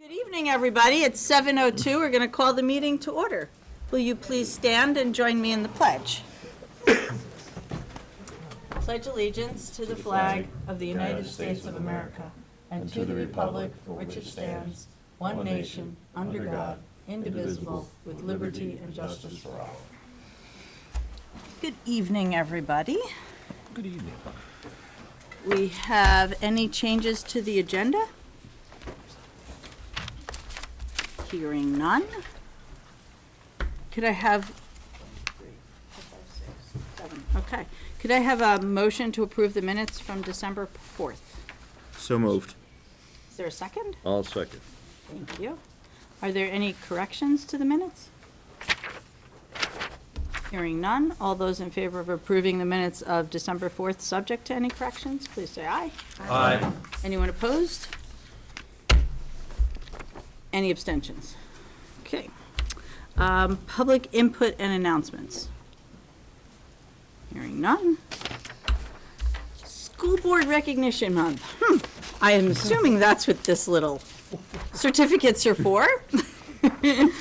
Good evening, everybody. It's 7:02. We're going to call the meeting to order. Will you please stand and join me in the pledge? Pledge allegiance to the flag of the United States of America and to the republic for which it stands, one nation, under God, indivisible, with liberty and justice for all. Good evening, everybody. Good evening. We have any changes to the agenda? Hearing none. Could I have, okay, could I have a motion to approve the minutes from December 4th? So moved. Is there a second? I'll second. Thank you. Are there any corrections to the minutes? Hearing none. All those in favor of approving the minutes of December 4th, subject to any corrections, please say aye. Aye. Anyone opposed? Any abstentions? Okay. Public input and announcements. Hearing none. School Board Recognition Month. I am assuming that's what this little certificates are for. I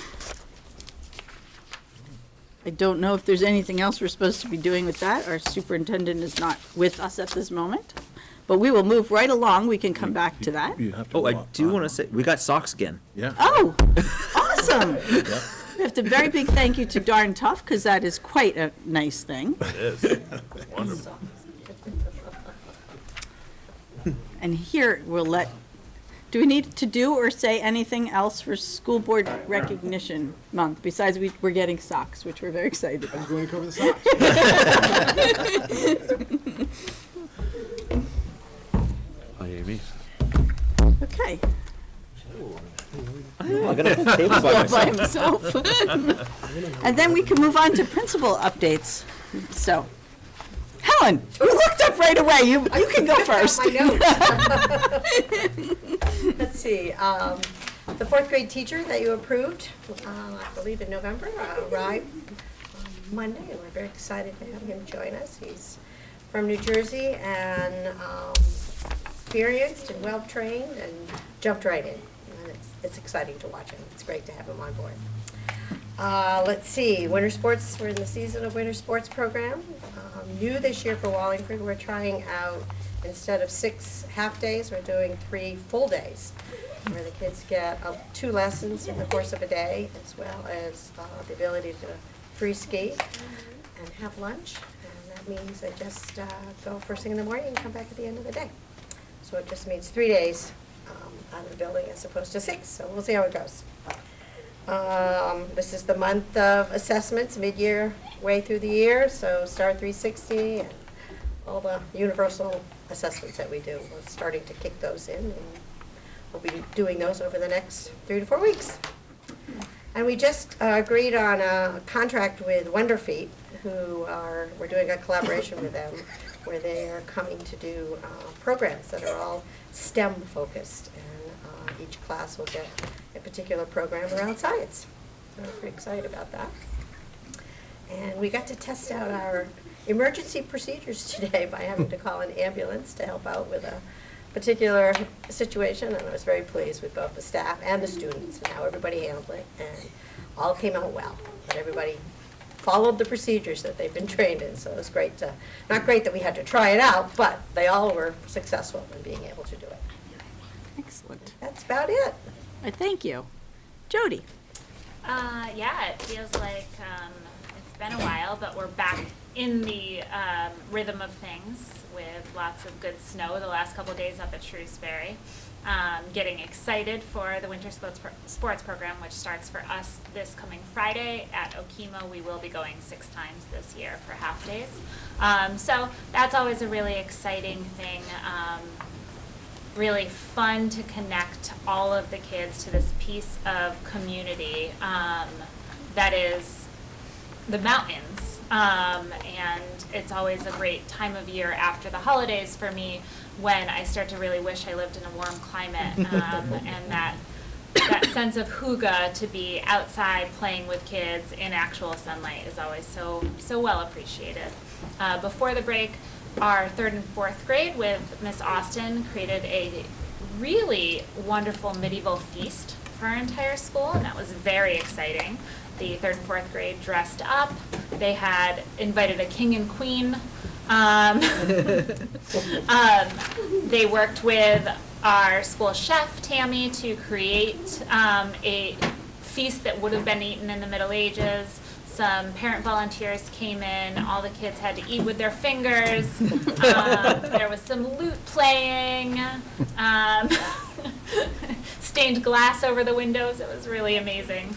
don't know if there's anything else we're supposed to be doing with that. Our superintendent is not with us at this moment. But we will move right along. We can come back to that. Oh, I do want to say, we got socks again. Yeah. Oh, awesome. We have to very big thank you to Darn Tough, because that is quite a nice thing. It is. Wonderful. And here, we'll let, do we need to do or say anything else for School Board Recognition Month, besides we're getting socks, which we're very excited about? I was going to cover the socks. Hi, Amy. Okay. I got a whole table by All by myself. himself. And then we can move on to principal updates. So, Helen, you looked up right away. You can go first. My notes. Let's see, the fourth grade teacher that you approved, I believe in November, arrived on Monday, and we're very excited to have him join us. He's from New Jersey and experienced and well-trained and jumped right in. And it's exciting to watch him. It's great to have him on board. Let's see, winter sports, we're in the season of winter sports program. New this year for Wallingford, we're trying out, instead of 6 half-days, we're doing 3 full days, where the kids get 2 lessons in the course of a day, as well as the ability to free ski and have lunch. And that means they just go first thing in the morning and come back at the end of the day. So it just means 3 days out of the building as opposed to 6, so we'll see how it goes. This is the month of assessments, mid-year way through the year, so STAR 360 and all the universal assessments that we do. We're starting to kick those in, and we'll be doing those over the next 3 to 4 weeks. And we just agreed on a contract with Wonderfeet, we're doing a collaboration with them, where they are coming to do programs that are all STEM focused, and each class will get a particular program around science. So we're pretty excited about that. And we got to test out our emergency procedures today by having to call an ambulance to help out with a particular situation, and I was very pleased with both the staff and the students and how everybody handled it, and all came out well. And everybody followed the procedures that they've been trained in, so it was great to, not great that we had to try it out, but they all were successful in being able to do it. Excellent. That's about it. Thank you. Jody. Yeah, it feels like it's been a while, but we're back in the rhythm of things with lots of good snow the last couple of days up at Shrewsbury. Getting excited for the winter sports program, which starts for us this coming Friday at Okemo. We will be going 6 times this year for half days. So that's always a really exciting thing. Really fun to connect all of the kids to this piece of community that is the mountains. And it's always a great time of year after the holidays for me, when I start to really wish I lived in a warm climate, and that sense of hygge, to be outside playing with kids in actual sunlight, is always so well appreciated. Before the break, our 3rd and 4th grade with Miss Austin created a really wonderful medieval feast for our entire school, and that was very exciting. The 3rd and 4th grade dressed up. They had invited a king and queen. They worked with our school chef, Tammy, to create a feast that would have been eaten in the Middle Ages. Some parent volunteers came in. All the kids had to eat with their fingers. There was some lute playing. Stained glass over the windows. It was really amazing.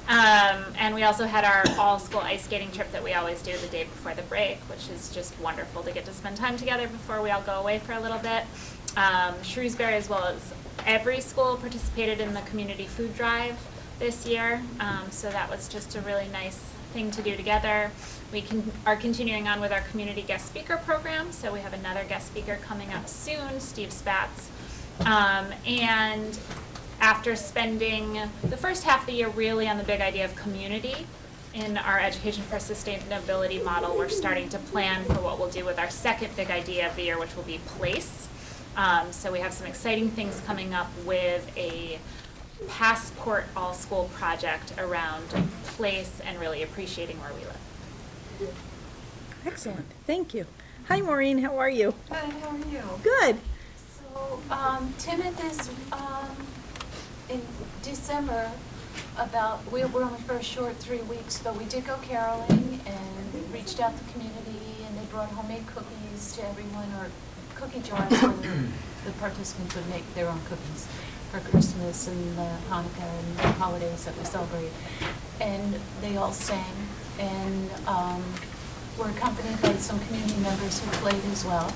And we also had our all-school ice skating trip that we always do the day before the break, which is just wonderful to get to spend time together before we all go away for a little bit. Shrewsbury, as well as every school, participated in the community food drive this year, so that was just a really nice thing to do together. We are continuing on with our community guest speaker program, so we have another guest speaker coming up soon, Steve Spatz. And after spending the first half of the year really on the big idea of community in our Education for Sustainability model, we're starting to plan for what we'll do with our second big idea of the year, which will be place. So we have some exciting things coming up with a passport all-school project around place and really appreciating where we live. Excellent, thank you. Hi, Maureen, how are you? Good, how are you? Good. So, Timoth is, in December, we were only for a short 3 weeks, but we did go caroling and we reached out to the community and they brought homemade cookies to everyone, or cookie jars where the participants would make their own cookies for Christmas and Hanukkah and the holidays that we celebrate. And they all sang and were accompanied by some community members who played as well.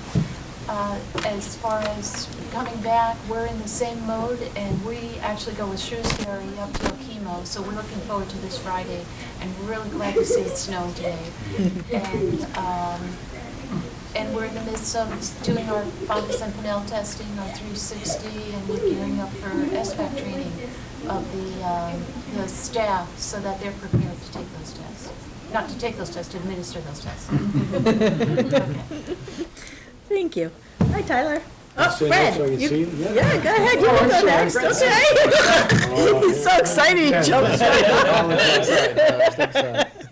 As far as coming back, we're in the same mode, and we actually go with Shrewsbury up to Okemo, so we're looking forward to this Friday, and really glad to see it snowing today. And we're in the midst of doing our Fungus and Pinnell testing, our 360, and we're gearing up for SBAC training of the staff so that they're prepared to take those tests. Not to take those tests, to administer those tests. Okay. Thank you. Hi, Tyler. Oh, Stand up so I Fred. can see you? Yeah, go ahead, you can go next, okay. He's so excited, he jumps right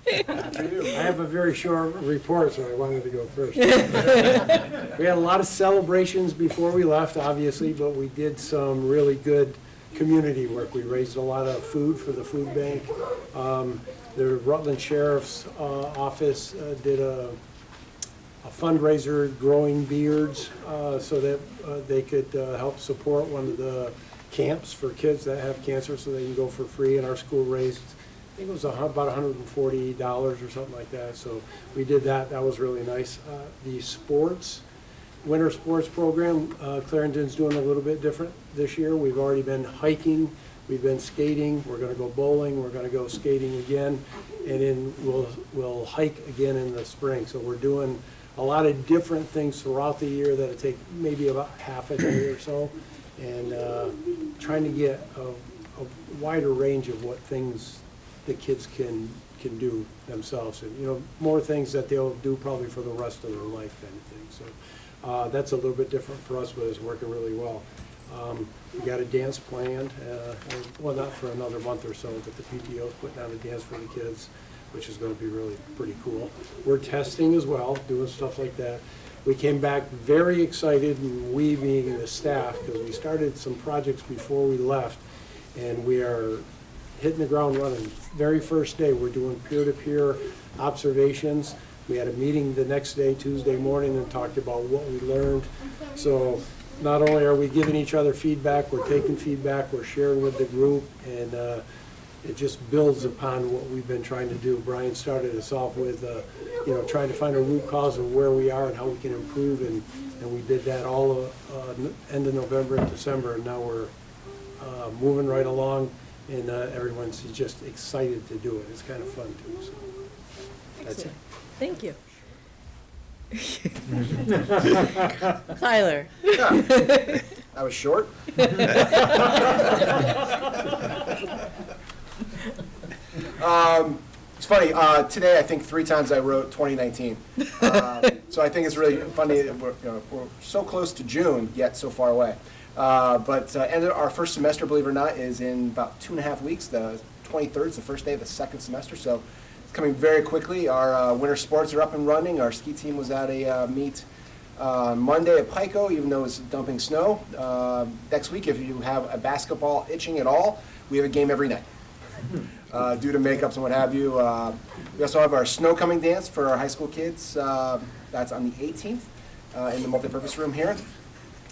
I have a very short report, so I wanted to go first. We had a lot of celebrations before we left, obviously, but we did some really good community work. We raised a lot of food for the food bank. The Rutland Sheriff's Office did a fundraiser, Growing Beards, so that they could help support one of the camps for kids that have cancer so they can go for free. And our school raised, I think it was about $140 or something like that. So we did that. That was really nice. The winter sports program, Clarendon's doing a little bit different this year. We've already been hiking. We've been skating. We're going to go bowling. We're going to go skating again. And then we'll hike again in the spring. So we're doing a lot of different things throughout the year that'll take maybe about half a day or so, and trying to get a wider range of what things the kids can do themselves, and more things that they'll do probably for the rest of their life kind of thing. So that's a little bit different for us, but it's working really well. We got a dance planned, well, not for another month or so, but the PTO's putting out a dance for the kids, which is going to be really pretty cool. We're testing as well, doing stuff like that. We came back very excited, and we being the staff, because we started some projects before we left, and we are hitting the ground running. Very first day, we're doing peer-to-peer observations. We had a meeting the next day, Tuesday morning, and talked about what we learned. So not only are we giving each other feedback, we're taking feedback, we're sharing with the group, and it just builds upon what we've been trying to do. Brian started us off with, trying to find a root cause of where we are and how we can improve, and we did that all end of November and December, and now we're moving right along, and everyone's just excited to do it. It's kind of fun too. So that's it. Thank you. Tyler. Yeah. I was short. It's funny, today I think 3 times I wrote 2019. So I think it's really funny that we're so close to June, yet so far away. And our first semester, believe it or not, is in about 2.5 weeks. The 23rd is the first day of the second semester, so it's coming very quickly. Our winter sports are up and running. Our ski team was at a meet Monday at Pico, even though it's dumping snow. Next week, if you have a basketball itching at all, we have a game every night. Due to makeups and what have you. We also have our snow coming dance for our high school kids. That's on the 18th in the multipurpose room here.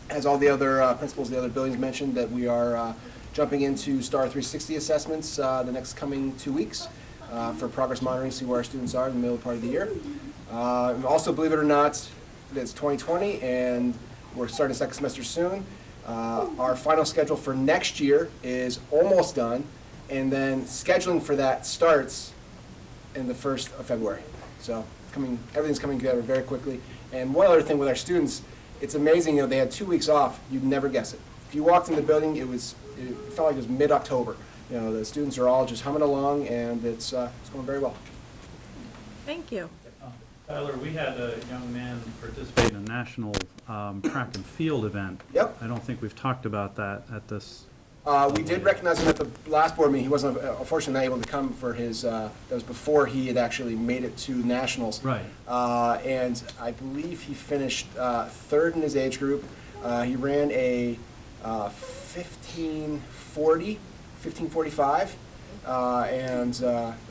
As all the other principals, the other buildings mentioned, that we are jumping into STAR 360 assessments the next coming 2 weeks for progress monitoring, see where our students are in the middle part of the year. And also, believe it or not, it's 2020 and we're starting second semester soon. Our final schedule for next year is almost done, and then scheduling for that starts in the 1st of February. So everything's coming together very quickly. And one other thing with our students, it's amazing, they had 2 weeks off. You'd never guess it. If you walked in the building, it felt like it was mid-October. The students are all just humming along, and it's going very well. Thank you. Tyler, we had a young man participate in a national track and field event. Yep. I don't think we've talked about that at this. We did recognize him at the last board meeting. He wasn't, unfortunately, not able to come for his, that was before he had actually made it to nationals. Right. And I believe he finished 3rd in his age group. He ran a 15:45, and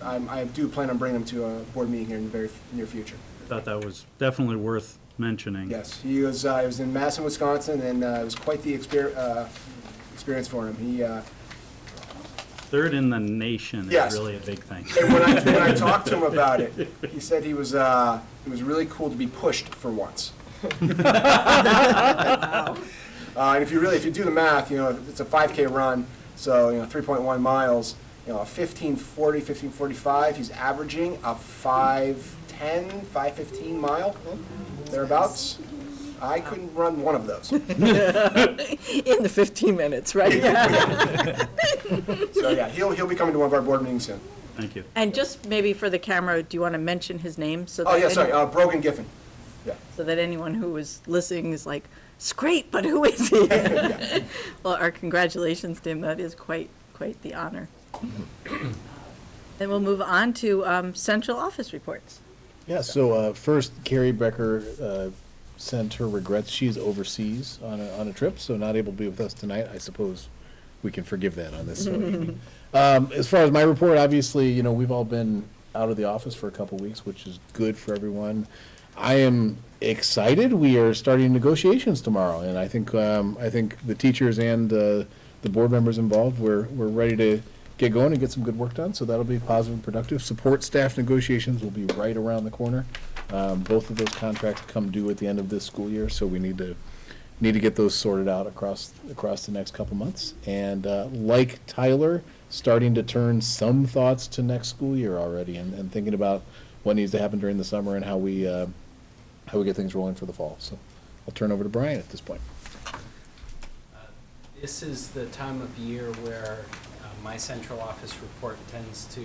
I do plan on bringing him to a board meeting here in the very near future. I thought that was definitely worth mentioning. Yes, he was in Madison, Wisconsin, and it was quite the experience for him. He 3rd in the nation Yes. is really a big thing. And when I talked to him about it, he said it was really cool to be pushed for once. And if you do the math, it's a 5K run, so 3.1 miles, a 15:40, 15:45. He's averaging a 5:10, 5:15 mile, thereabouts. I couldn't run one of those. In the 15 minutes, right? So yeah, he'll be coming to one of our board meetings soon. Thank you. And just maybe for the camera, do you want to mention his name? So Oh that yeah, sorry, Brogan Giffen. Yeah. So that anyone who was listening is like, it's great, but who is he? Well, our congratulations to him. That is quite the honor. Then we'll move on to central office reports. Yeah, so first, Carrie Becker sent her regrets. She's overseas on a trip, so not able to be with us tonight. I suppose we can forgive that on this evening. As far as my report, obviously, we've all been out of the office for a couple weeks, which is good for everyone. I am excited. We are starting negotiations tomorrow, and I think the teachers and the board members involved, we're ready to get going and get some good work done. So that'll be positive and productive. Support staff negotiations will be right around the corner. Both of those contracts come due at the end of this school year, so we need to get those sorted out across the next couple months. And like Tyler, starting to turn some thoughts to next school year already, and thinking about what needs to happen during the summer and how we get things rolling for the fall. So I'll turn over to Brian at this point. This is the time of year where my central office report tends to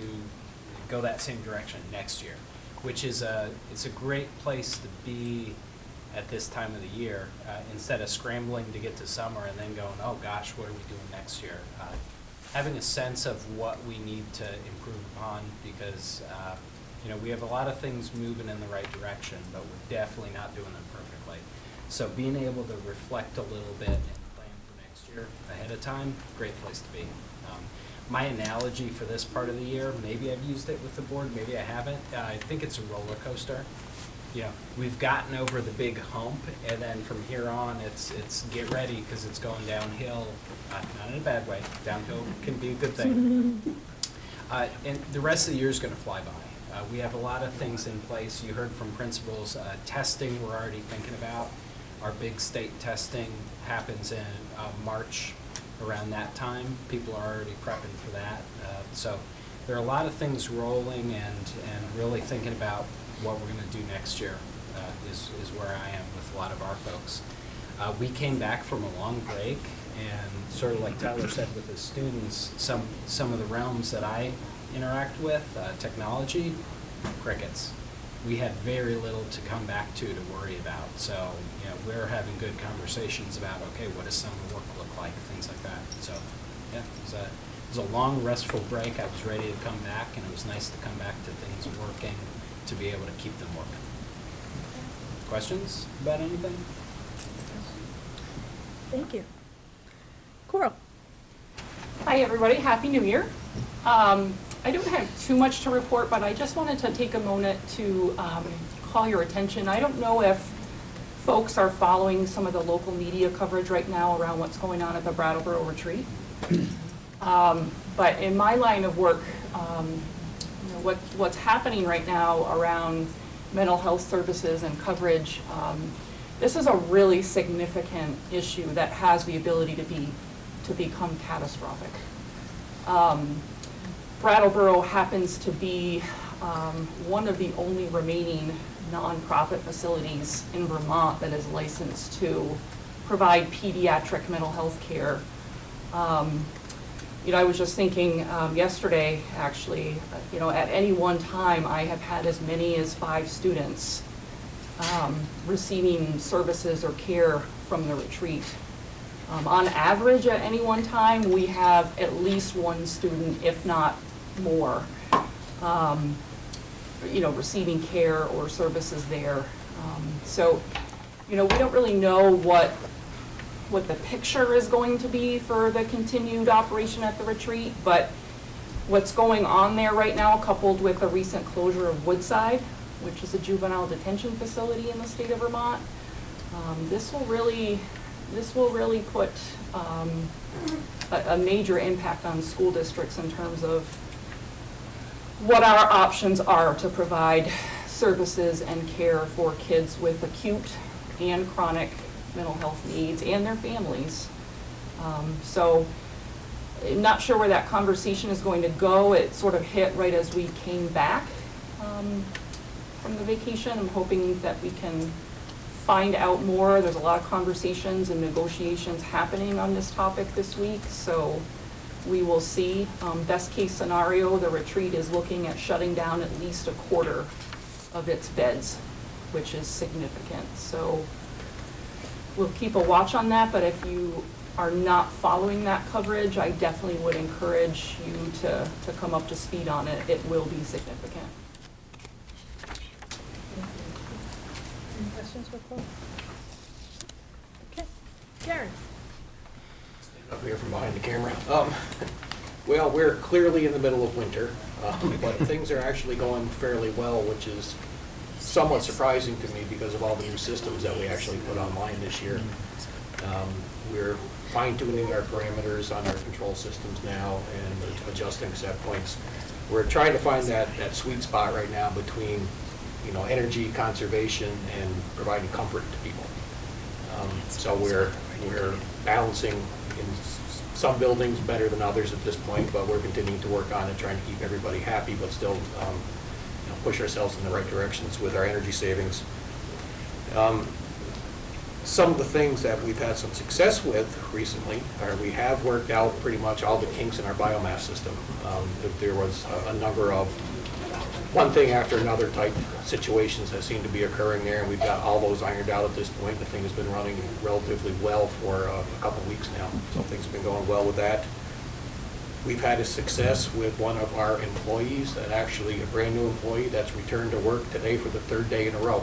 go that same direction next year, which is it's a great place to be at this time of the year, instead of scrambling to get to summer and then going, oh gosh, what are we doing next year? Having a sense of what we need to improve upon, because we have a lot of things moving in the right direction, but we're definitely not doing them perfectly. So being able to reflect a little bit and plan for next year ahead of time, great place to be. My analogy for this part of the year, maybe I've used it with the board, maybe I haven't. I think it's a roller coaster. We've gotten over the big hump, and then from here on, it's get ready, because it's going downhill. Not in a bad way. Downhill can be a good thing. And the rest of the year is going to fly by. We have a lot of things in place. You heard from principals. Testing, we're already thinking about. Our big state testing happens in March. Around that time, people are already prepping for that. So there are a lot of things rolling, and really thinking about what we're going to do next year is where I am with a lot of our folks. We came back from a long break, and sort of like Tyler said with his students, some of the realms that I interact with, technology, crickets. we had very little to come back to worry about. So, you know, we're having good conversations about, okay, what does summer work look like, things like that. So, yeah, it was a long, restful break. I was ready to come back, and it was nice to come back to things working, to be able to keep them working. Questions about anything? Thank you. Coral? Hi, everybody. Happy New Year. I don't have too much to report, but I just wanted to take a moment to call your attention. I don't know if folks are following some of the local media coverage right now around what's going on at the Brattleboro Retreat. But in my line of work, you know, what's happening right now around mental health services and coverage, this is a really significant issue that has the ability to become catastrophic. Brattleboro happens to be one of the only remaining nonprofit facilities in Vermont that is licensed to provide pediatric mental health care. You know, I was just thinking yesterday, actually, you know, at any one time, I have had as many as 5 students receiving services or care from the retreat. On average, at any one time, we have at least 1 student, if not more, you know, receiving care or services there. So, you know, we don't really know what the picture is going to be for the continued operation at the retreat, but what's going on there right now, coupled with the recent closure of Woodside, which is a juvenile detention facility in the state of Vermont, this will really put a major impact on school districts in terms of what our options are to provide services and care for kids with acute and chronic mental health needs and their families. So I'm not sure where that conversation is going to go. It sort of hit right as we came back from the vacation. I'm hoping that we can find out more. There's a lot of conversations and negotiations happening on this topic this week, so we will see. Best case scenario, the retreat is looking at shutting down at least a quarter of its beds, which is significant. So we'll keep a watch on that, but if you are not following that coverage, I definitely would encourage you to come up to speed on it. It will be significant. Any questions for Coral? Okay. Karen? Up here from behind the camera. Well, we're clearly in the middle of winter, but things are actually going fairly well, which is somewhat surprising to me because of all the new systems that we actually put online this year. We're fine-tuning our parameters on our control systems now and adjusting set points. We're trying to find that sweet spot right now between, you know, energy conservation and providing comfort to people. So we're balancing in some buildings better than others at this point, but we're continuing to work on it, trying to keep everybody happy, but still you know, push ourselves in the right directions with our energy savings. Some of the things that we've had some success with recently are we have worked out pretty much all the kinks in our biomass system. There was a number of one thing after another type situations that seem to be occurring there, and we've got all those ironed out at this point. The thing has been running relatively well for a couple of weeks now, so things have been going well with that. We've had a success with one of our employees, that actually a brand new employee that's returned to work today for the 3rd day in a row.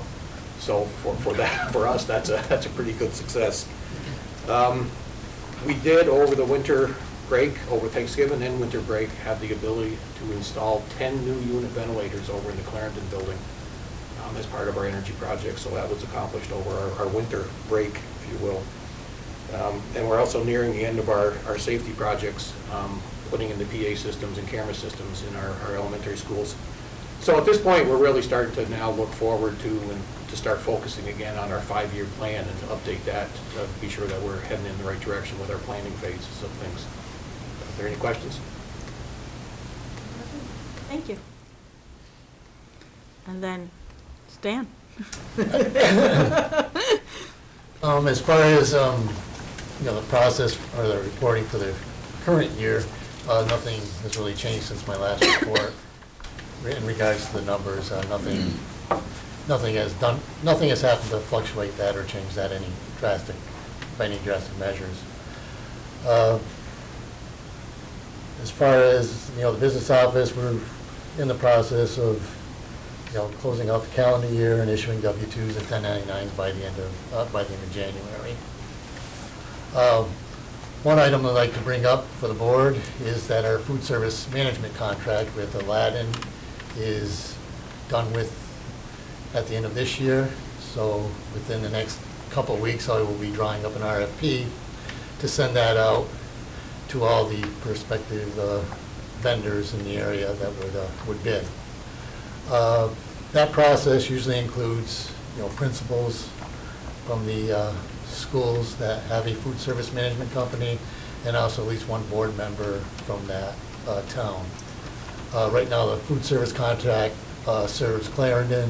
So for us, that's a pretty good success. We did over the winter break, over Thanksgiving and winter break, have the ability to install 10 new unit ventilators over in the Clarendon building as part of our energy project. So that was accomplished over our winter break, if you will. And we're also nearing the end of our safety projects, putting in the PA systems and camera systems in our elementary schools. So at this point, we're really starting to now look forward to and to start focusing again on our 5-year plan and to update that to be sure that we're heading in the right direction with our planning phases of things. Are there any questions? Thank you. And then Stan. As far as, you know, the process or the reporting for the current year, nothing has really changed since my last report. In regards to the numbers, nothing nothing has happened to fluctuate that or change that by any drastic measures. As far as, the business office, we're in the process of, closing out the calendar year and issuing W-2s and 1099s by the end of January. One item I'd like to bring up for the board is that our food service management contract with Aladdin is done with at the end of this year. So within the next couple of weeks, I will be drawing up an RFP to send that out to all the prospective vendors in the area that would bid. That process usually includes, principals from the schools that have a food service management company, and also at least one board member from that town. Right now, the food service contract serves Clarendon,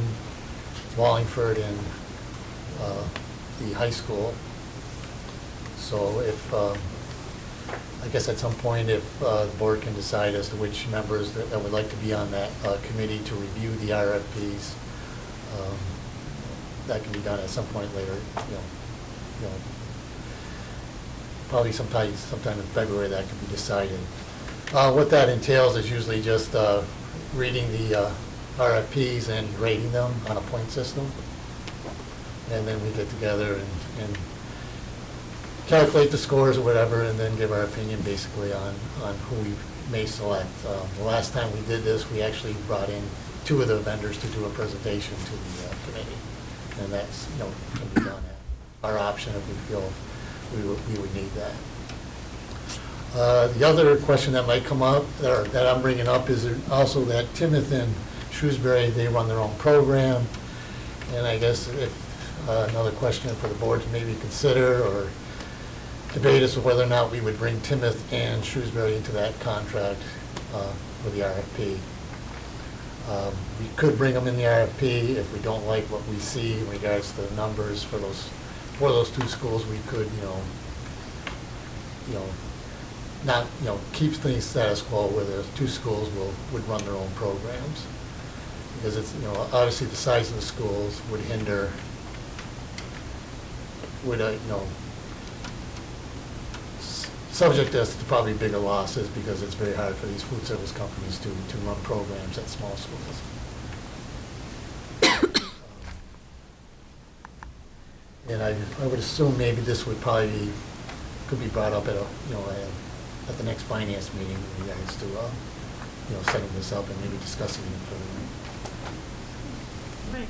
Wallingford, and the high school. So if, I guess at some point, if the board can decide as to which members that would like to be on that committee to review the RFPs, that can be done at some point later, probably sometime in February that can be decided. What that entails is usually just reading the RFPs and grading them on a point system. And then we get together and calculate the scores or whatever, and then give our opinion basically on who we may select. The last time we did this, we actually brought in 2 of the vendors to do a presentation to the committee. And that's, can be done at our option if we feel we would need that. The other question that might come up, or that I'm bringing up, is also that Timoth and Shrewsbury, they run their own program. And I guess if another question for the board to maybe consider or debate is whether or not we would bring Timoth and Shrewsbury into that contract for the RFP. We could bring them in the RFP if we don't like what we see in regards to the numbers for those 2 schools. We could, not, keep things status quo where the 2 schools would run their own programs. Because it's, obviously the size of the schools would hinder, subject us to probably bigger losses because it's very hard for these food service companies to run programs at small schools. And I would assume maybe this would probably could be brought up at at the next finance meeting in regards to setting this up and maybe discussing it further. Right.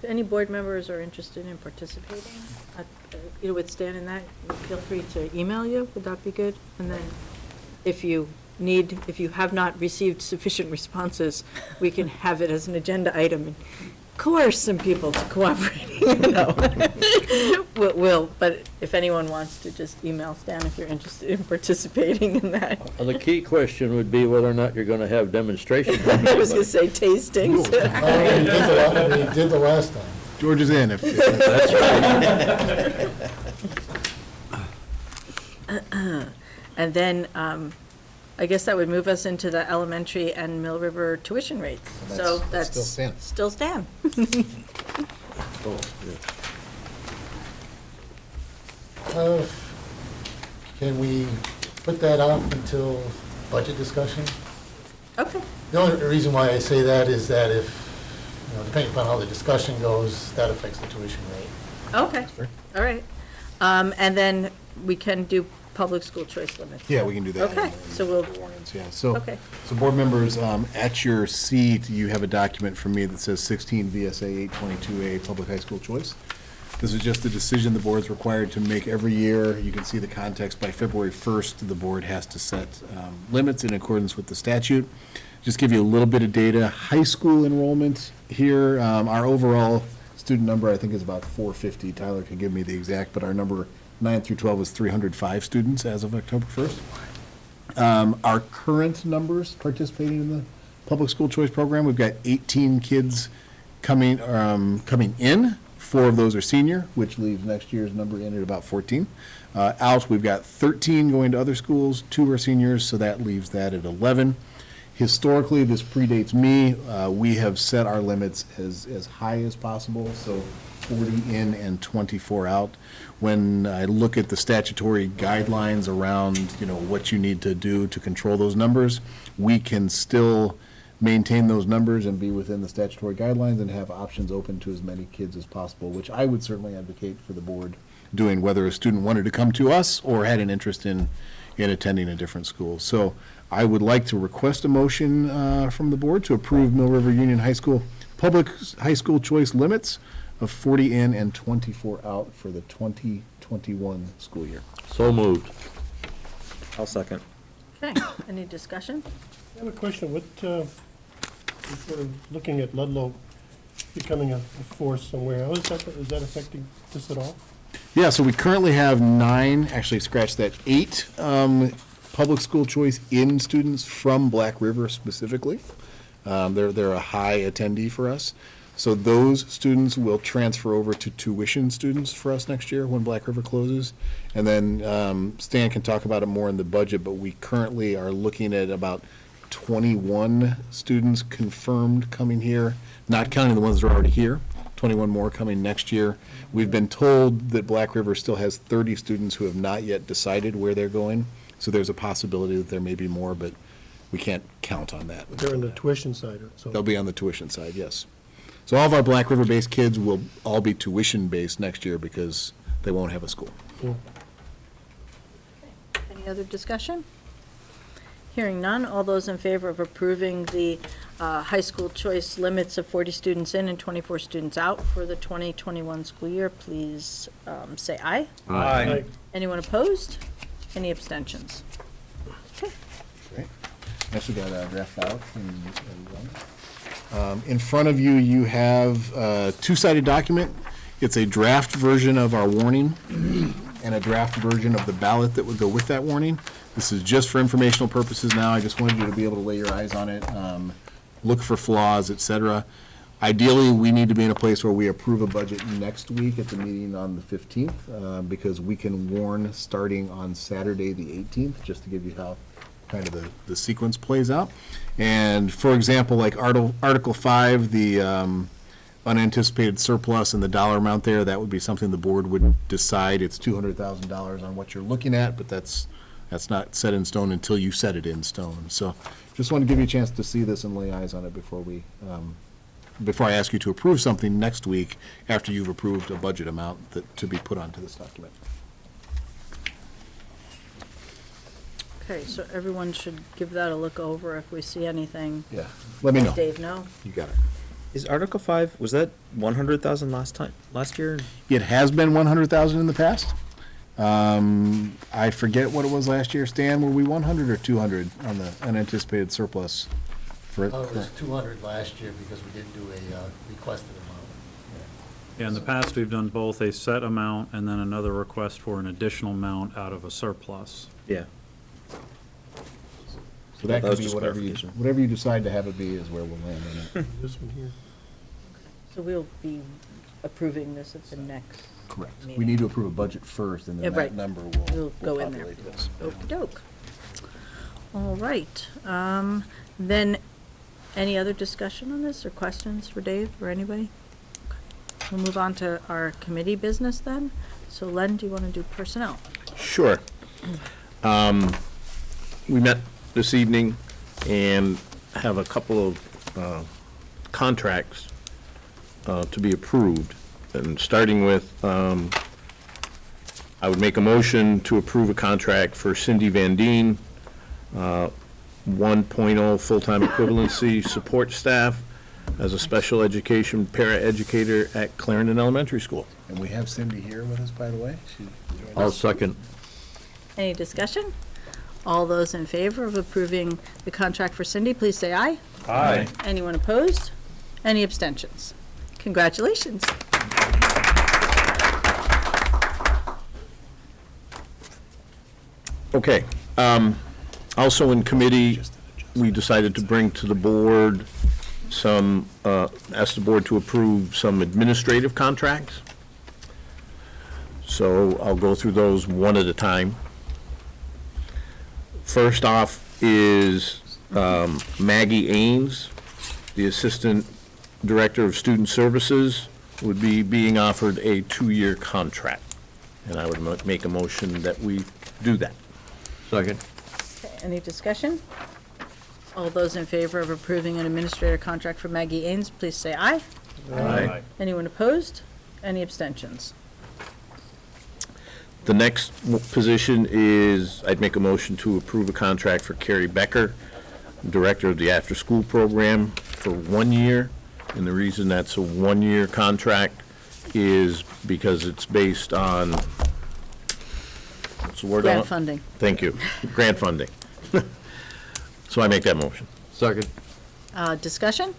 If any board members are interested in participating, with Stan in that, feel free to email you. Would that be good? And then if you have not received sufficient responses, we can have it as an agenda item and coerce some people to cooperate. But if anyone wants to, just email Stan if you're interested in participating in that. The key question would be whether or not you're going to have demonstrations. I was going to say tastings. We did the last time. George is in. That's right. And then I guess that would move us into the elementary and Mill River tuition rates. So that's still Stan. Can we put that off until budget discussion? Okay. The only reason why I say that is that if, depending upon how the discussion goes, that affects the tuition rate. Okay, all right. And then we can do public school choice limits. Yeah, we can do that. Okay, so we'll, Yeah, so, Okay. so board members, at your seat, you have a document from me that says 16 VSA 822A Public High School Choice. This is just a decision the board's required to make every year. You can see the context. By February 1st, the board has to set limits in accordance with the statute. Just give you a little bit of data. High school enrollment here, our overall student number, I think, is about 450. Tyler can give me the exact, but our number 9 through 12 is 305 students as of October 1st. Our current numbers participating in the public school choice program, we've got 18 kids coming in. 4 of those are senior, which leaves next year's number in at about 14. Out, we've got 13 going to other schools, 2 are seniors, so that leaves that at 11. Historically, this predates me. We have set our limits as high as possible, so 40 in and 24 out. When I look at the statutory guidelines around, what you need to do to control those numbers, we can still maintain those numbers and be within the statutory guidelines and have options open to as many kids as possible, which I would certainly advocate for the board doing, whether a student wanted to come to us or had an interest in attending a different school. So I would like to request a motion from the board to approve Mill River Union High School public high school choice limits of 40 in and 24 out for the 2021 school year. So moved. I'll second. Okay, any discussion? I have a question. What, sort of looking at Ludlow becoming a force somewhere, how is that affecting this at all? Yeah, so we currently have 9, actually scratch that, 8 public school choice in students from Black River specifically. They're a high attendee for us. So those students will transfer over to tuition students for us next year when Black River closes. And then Stan can talk about it more in the budget, but we currently are looking at about 21 students confirmed coming here, not counting the ones that are already here. 21 more coming next year. We've been told that Black River still has 30 students who have not yet decided where they're going. So there's a possibility that there may be more, but we can't count on that. They're on the tuition side, so. They'll be on the tuition side, yes. So all of our Black River-based kids will all be tuition-based next year because they won't have a school. Cool. Any other discussion? Hearing none, all those in favor of approving the high school choice limits of 40 students in and 24 students out for the 2021 school year, please say aye. Aye. Anyone opposed? Any abstentions? Okay. Great. Next, we got a draft ballot. In front of you, you have a two-sided document. It's a draft version of our warning and a draft version of the ballot that would go with that warning. This is just for informational purposes now. I just wanted you to be able to lay your eyes on it, look for flaws, et cetera. Ideally, we need to be in a place where we approve a budget next week at the meeting on the 15th, because we can warn starting on Saturday, the 18th, just to give you how kind of the sequence plays out. And for example, like Article 5, the unanticipated surplus and the dollar amount there, that would be something the board would decide. It's $200,000 on what you're looking at, but that's not set in stone until you set it in stone. So just want to give you a chance to see this and lay eyes on it before I ask you to approve something next week after you've approved a budget amount to be put onto this document. Okay, so everyone should give that a look over if we see anything. Yeah, let me know. Let Dave know. You got it. Is Article 5, was that 100,000 last year? It has been 100,000 in the past. I forget what it was last year. Stan, were we 100 or 200 on the unanticipated surplus? For It was 200 last year because we didn't do a requested amount. Yeah, in the past, we've done both a set amount and then another request for an additional amount out of a surplus. Yeah. So that That was could be just whatever clarification. whatever you decide to have it be is where we'll land on it. This one here. So we'll be approving this at the next. Correct. We meeting. need to approve a budget first, and Yeah, then right. that number We'll will go in there. populate this. Okey-doke. All right. Then, any other discussion on this or questions for Dave or anybody? Okay. We'll move on to our committee business then. So Len, do you want to do personnel? Sure. We met this evening and have a couple of contracts to be approved. And starting with, I would make a motion to approve a contract for Cindy Van Deen, 1.0 full-time equivalency support staff as a special education para-educator at Clarendon Elementary School. And we have Cindy here with us, by the way. She joined I'll us. second. Any discussion? All those in favor of approving the contract for Cindy, please say aye. Aye. Anyone opposed? Any abstentions? Congratulations. Okay. Also in committee, we decided to bring to the board some, ask the board to approve some administrative contracts. So I'll go through those one at a time. First off is Maggie Ains, the Assistant Director of Student Services, would be being offered a 2-year contract. And I would make a motion that we do that. Second. Okay, any discussion? All those in favor of approving an administrator contract for Maggie Ains, please say aye. Aye. Anyone opposed? Any abstentions? The next position is, I'd make a motion to approve a contract for Carrie Becker, Director of the After-School Program, for 1 year. And the reason that's a 1-year contract is because it's based on, what's the word on it? Grant funding. Thank you. Grant funding. So I make that motion. Second. Discussion?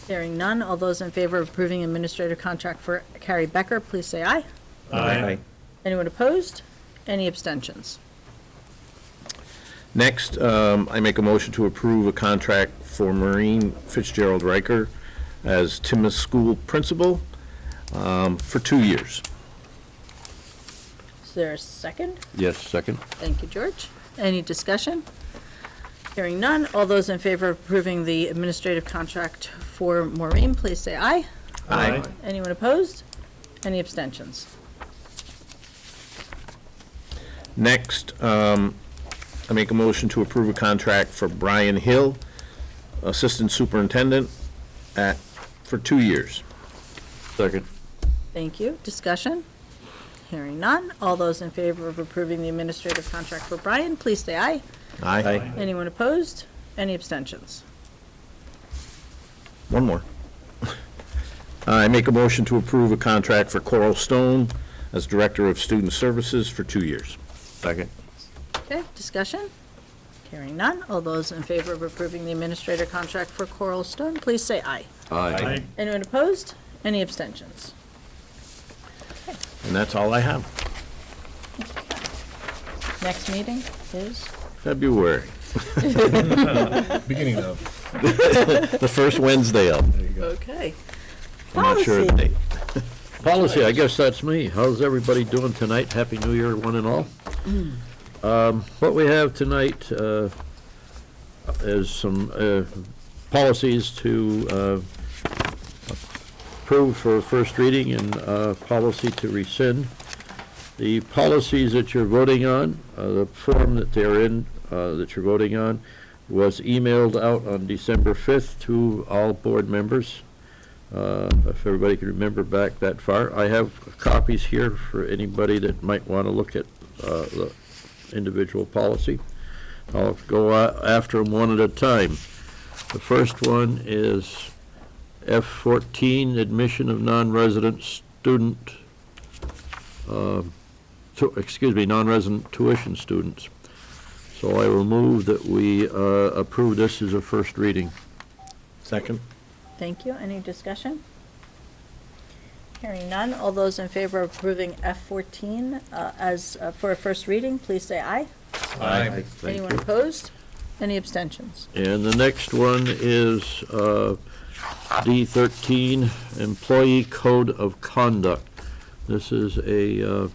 Hearing none, all those in favor of approving administrator contract for Carrie Becker, please say aye. Aye. Anyone opposed? Any abstentions? Next, I make a motion to approve a contract for Maureen Fitzgerald Riker as Timmins School Principal for 2 years. Is there a second? Yes, second. Thank you, George. Any discussion? Hearing none, all those in favor of approving the administrative contract for Maureen, please say aye. Aye. Anyone opposed? Any abstentions? Next, I make a motion to approve a contract for Brian Hill, Assistant Superintendent, for 2 years. Second. Thank you. Discussion? Hearing none, all those in favor of approving the administrative contract for Brian, please say aye. Aye. Anyone opposed? Any abstentions? One more. I make a motion to approve a contract for Coral Stone as Director of Student Services for 2 years. Second. Okay, discussion? Hearing none, all those in favor of approving the administrator contract for Coral Stone, please say aye. Aye. Anyone opposed? Any abstentions? And that's all I have. Next meeting is? February. Beginning of. The first Wednesday of. Okay. I'm not sure of the Policy. date. Policy, I guess that's me. How's everybody doing tonight? Happy New Year, one and all. What we have tonight is some policies to approve for first reading and policy to rescind. The policies that you're voting on, the form that they're in, that you're voting on, was emailed out on December 5th to all board members. If everybody can remember back that far. I have copies here for anybody that might want to look at the individual policy. I'll go after them one at a time. The first one is F14, admission of non-resident student, non-resident tuition students. So I will move that we approve this as a first reading. Second. Thank you. Any discussion? Hearing none, all those in favor of approving F14 as for a first reading, please say aye. Aye. Thank Anyone you. opposed? Any abstentions? And the next one is D13, Employee Code of Conduct. This is a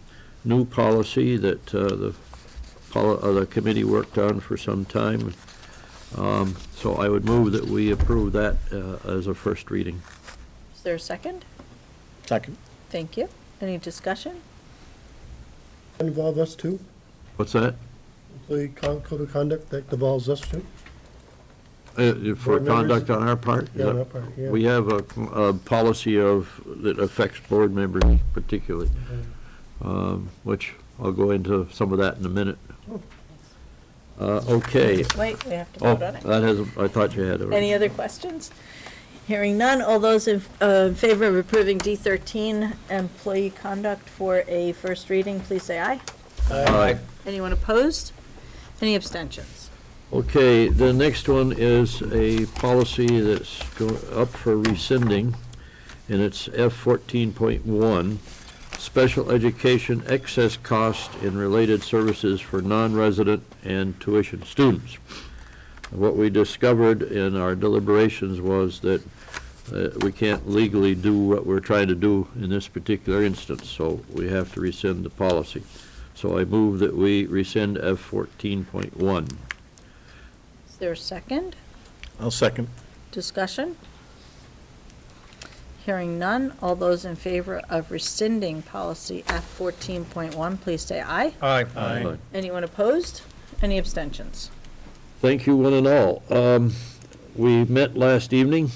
new policy that the committee worked on for some time. So I would move that we approve that as a first reading. Is there a second? Second. Thank you. Any discussion? Involve us too? What's that? Employee code of conduct, that involves us too? For Board members? conduct on our part? Is Yeah, on that- our part, yeah. We have a policy that affects board members particularly, which I'll go into some of that in a minute. Okay. Wait, we have to Oh, vote on it. that hasn't, I thought you had it. Any other questions? Hearing none, all those in favor of approving D13 employee conduct for a first reading, please say aye. Aye. Anyone opposed? Any abstentions? Okay, the next one is a policy that's up for rescinding, and it's F14.1, special education excess cost in related services for non-resident and tuition students. What we discovered in our deliberations was that we can't legally do what we're trying to do in this particular instance, so we have to rescind the policy. So I move that we rescind F14.1. Is there a second? I'll second. Discussion? Hearing none. All those in favor of rescinding policy F14.1, please say aye. Aye. Aye. Anyone opposed? Any abstentions? Thank you, one and all. We met last evening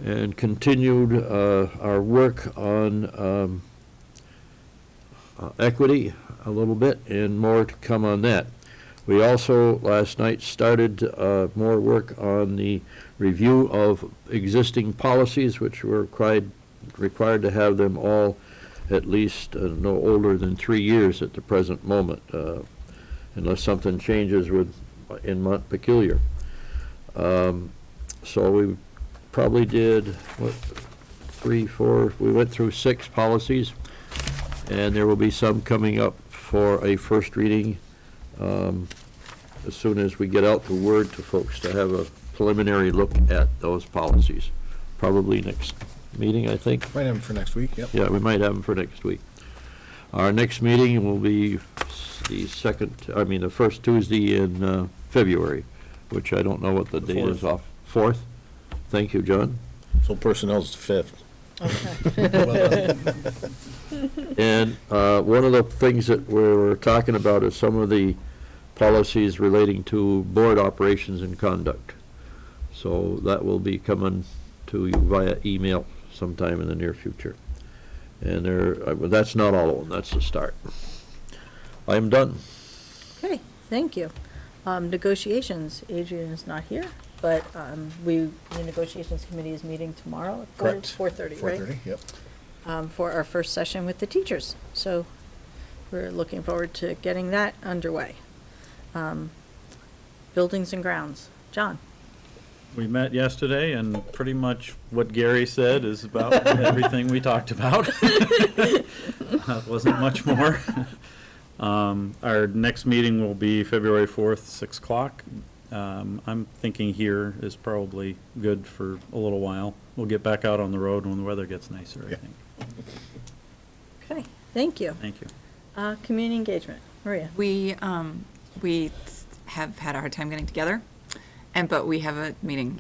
and continued our work on equity a little bit, and more to come on that. We also, last night, started more work on the review of existing policies, which were required to have them all at least no older than 3 years at the present moment, unless something changes in Montpelier. So we probably did, 3, 4, we went through 6 policies, and there will be some coming up for a first reading as soon as we get out the word to folks to have a preliminary look at those policies. Probably next meeting, I think. Might have them for next week, yep. Yeah, we might have them for next week. Our next meeting will be the first Tuesday in February, which I don't know what the date is off. 4th? Thank you, John. So personnel's the 5th. And one of the things that we're talking about is some of the policies relating to board operations and conduct. So that will be coming to you via email sometime in the near future. And that's not all of them, that's the start. I'm done. Okay, thank you. Negotiations, Adrian is not here, but the negotiations committee is meeting tomorrow at Correct. 4:30, right? 4:30, yep. For our first session with the teachers. So we're looking forward to getting that underway. Buildings and grounds. John? We met yesterday, and pretty much what Gary said is about everything we talked about. Wasn't much more. Our next meeting will be February 4th, 6 o'clock. I'm thinking here is probably good for a little while. We'll get back out on the road when the weather gets nicer, I think. Okay, thank you. Thank you. Community engagement. Maria? We have had a hard time getting together, but we have a meeting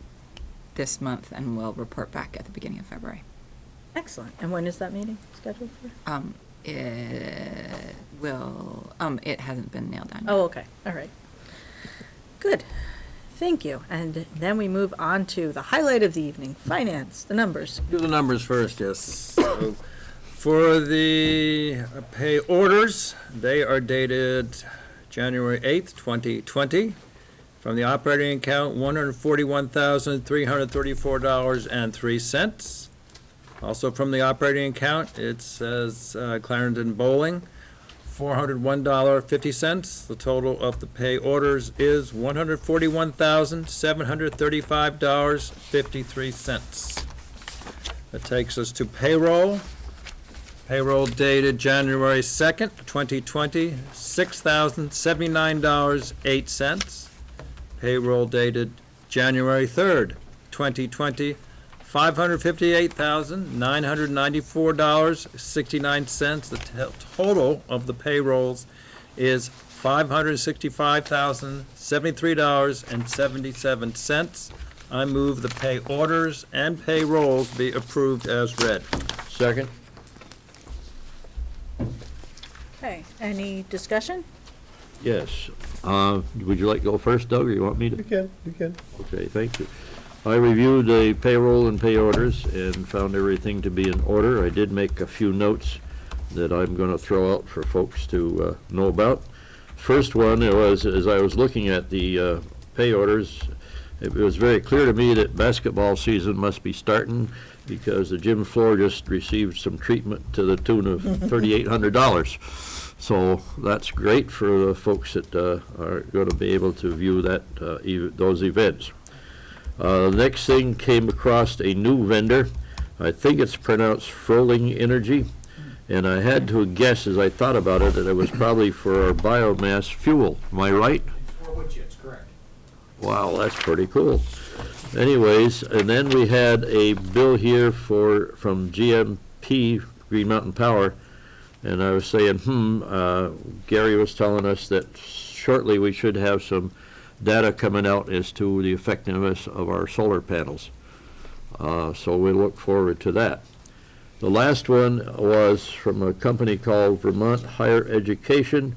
this month, and we'll report back at the beginning of February. Excellent. And when is that meeting scheduled for? It hasn't been nailed down yet. Oh, okay. All right. Good. Thank you. And then we move on to the highlight of the evening, finance, the numbers. Do the numbers first, yes. So, for the pay orders, they are dated January 8th, 2020. From the operating account, $141,334.03. Also from the operating account, it says Clarendon Bowling, $401.50. The total of the pay orders is $141,735.53. That takes us to payroll. Payroll dated January 2nd, 2020, $6,079.08. Payroll dated January 3rd, 2020, $558,994.69. The total of the payrolls is $565,073.77. I move the pay orders and payrolls be approved as read. Second. Okay, any discussion? Yes. Would you like to go first, Doug, or you want me to? You can. Okay, thank you. I reviewed the payroll and pay orders and found everything to be in order. I did make a few notes that I'm going to throw out for folks to know about. First one was, as I was looking at the pay orders, it was very clear to me that basketball season must be starting because the gym floor just received some treatment to the tune of $3,800. So that's great for the folks that are going to be able to view that those events. The next thing, came across a new vendor. I think it's pronounced Froling Energy, and I had to guess as I thought about it that it was probably for our biomass fuel. Am I right? For wood chips, correct. Wow, that's pretty cool. Anyways, and then we had a bill here from GMP, Green Mountain Power, and I was saying, Gary was telling us that shortly we should have some data coming out as to the effectiveness of our solar panels. So we look forward to that. The last one was from a company called Vermont Higher Education,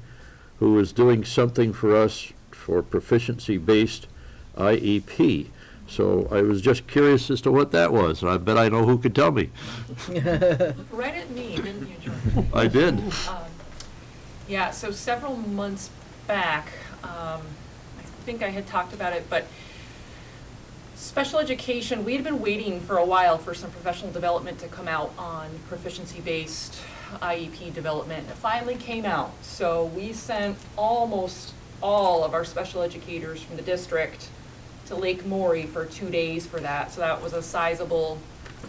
who is doing something for us for proficiency-based IEP. So I was just curious as to what that was. I bet I know who could tell me. Right at me, didn't you, George? I did. Yeah, so several months back, I think I had talked about it, but special education, we had been waiting for a while for some professional development to come out on proficiency-based IEP development. It finally came out, so we sent almost all of our special educators from the district to Lake Maury for 2 days for that. So that was a sizable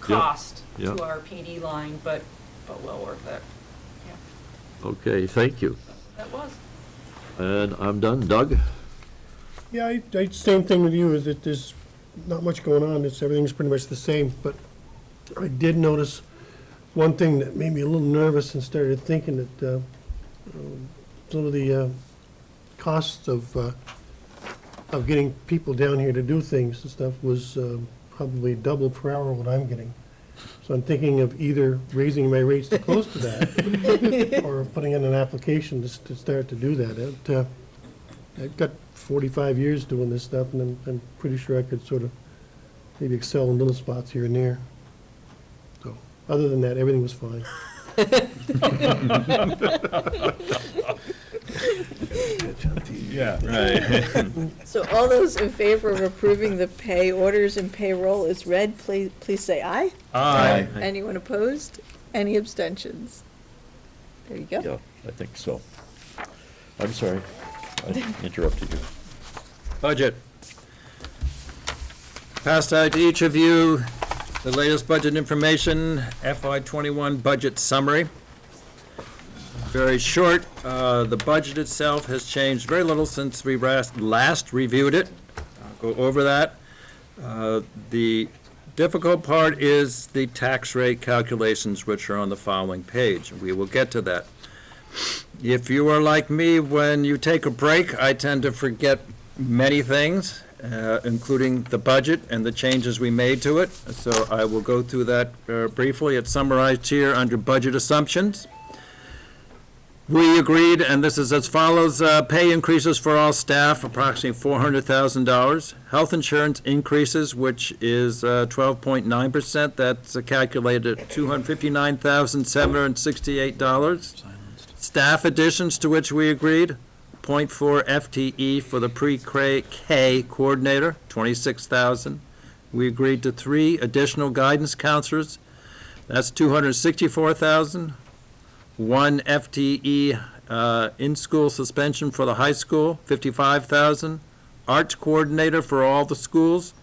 cost Yep. to our PD line, but well worth it. Yeah, Okay, thank you. that was. And I'm done. Doug? Yeah, same thing with you, is that there's not much going on, everything's pretty much the same, but I did notice one thing that made me a little nervous and started thinking that some of the costs of getting people down here to do things and stuff was probably double per hour what I'm getting. So I'm thinking of either raising my rates to close to that or putting in an application to start to do that. I've got 45 years doing this stuff, and I'm pretty sure I could sort of maybe excel in little spots here and there. So, other than that, everything was fine. Yeah, right. So all those in favor of approving the pay orders and payroll as read, please say aye. Aye. Anyone opposed? Any abstentions? There you go. Yeah, I think so. I'm sorry. I interrupted you. Budget. Passed out to each of you the latest budget information, FY21 budget summary. Very short. The budget itself has changed very little since we last reviewed it. I'll go over that. The difficult part is the tax rate calculations, which are on the following page. We will get to that. If you are like me, when you take a break, I tend to forget many things, including the budget and the changes we made to it. So I will go through that briefly. It's summarized here under budget assumptions. We agreed, and this is as follows, pay increases for all staff, approximately $400,000. Health insurance increases, which is 12.9%. That's calculated at $259,768. Staff additions, to which we agreed, 0.4 FTE for the pre-K coordinator, $26,000. We agreed to 3 additional guidance counselors. That's $264,000. 1 FTE in-school suspension for the high school, $55,000. Arts coordinator for all the schools,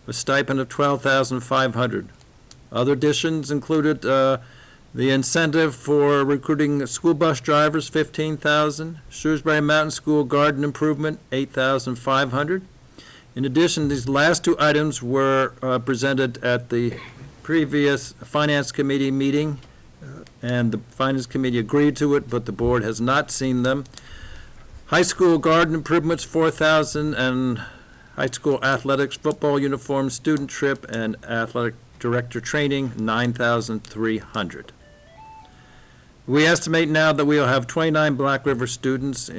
a stipend of $12,500. Other additions included the incentive for recruiting school bus drivers, $15,000. Shrewsbury Mountain School garden improvement, $8,500. In addition, these last 2 items were presented at the previous Finance Committee meeting, and the Finance Committee agreed to it, but the board has not seen them. High school garden improvements, $4,000, and high school athletics, football uniform, student trip, and athletic director training, $9,300. We estimate now that we will have 29 Black River students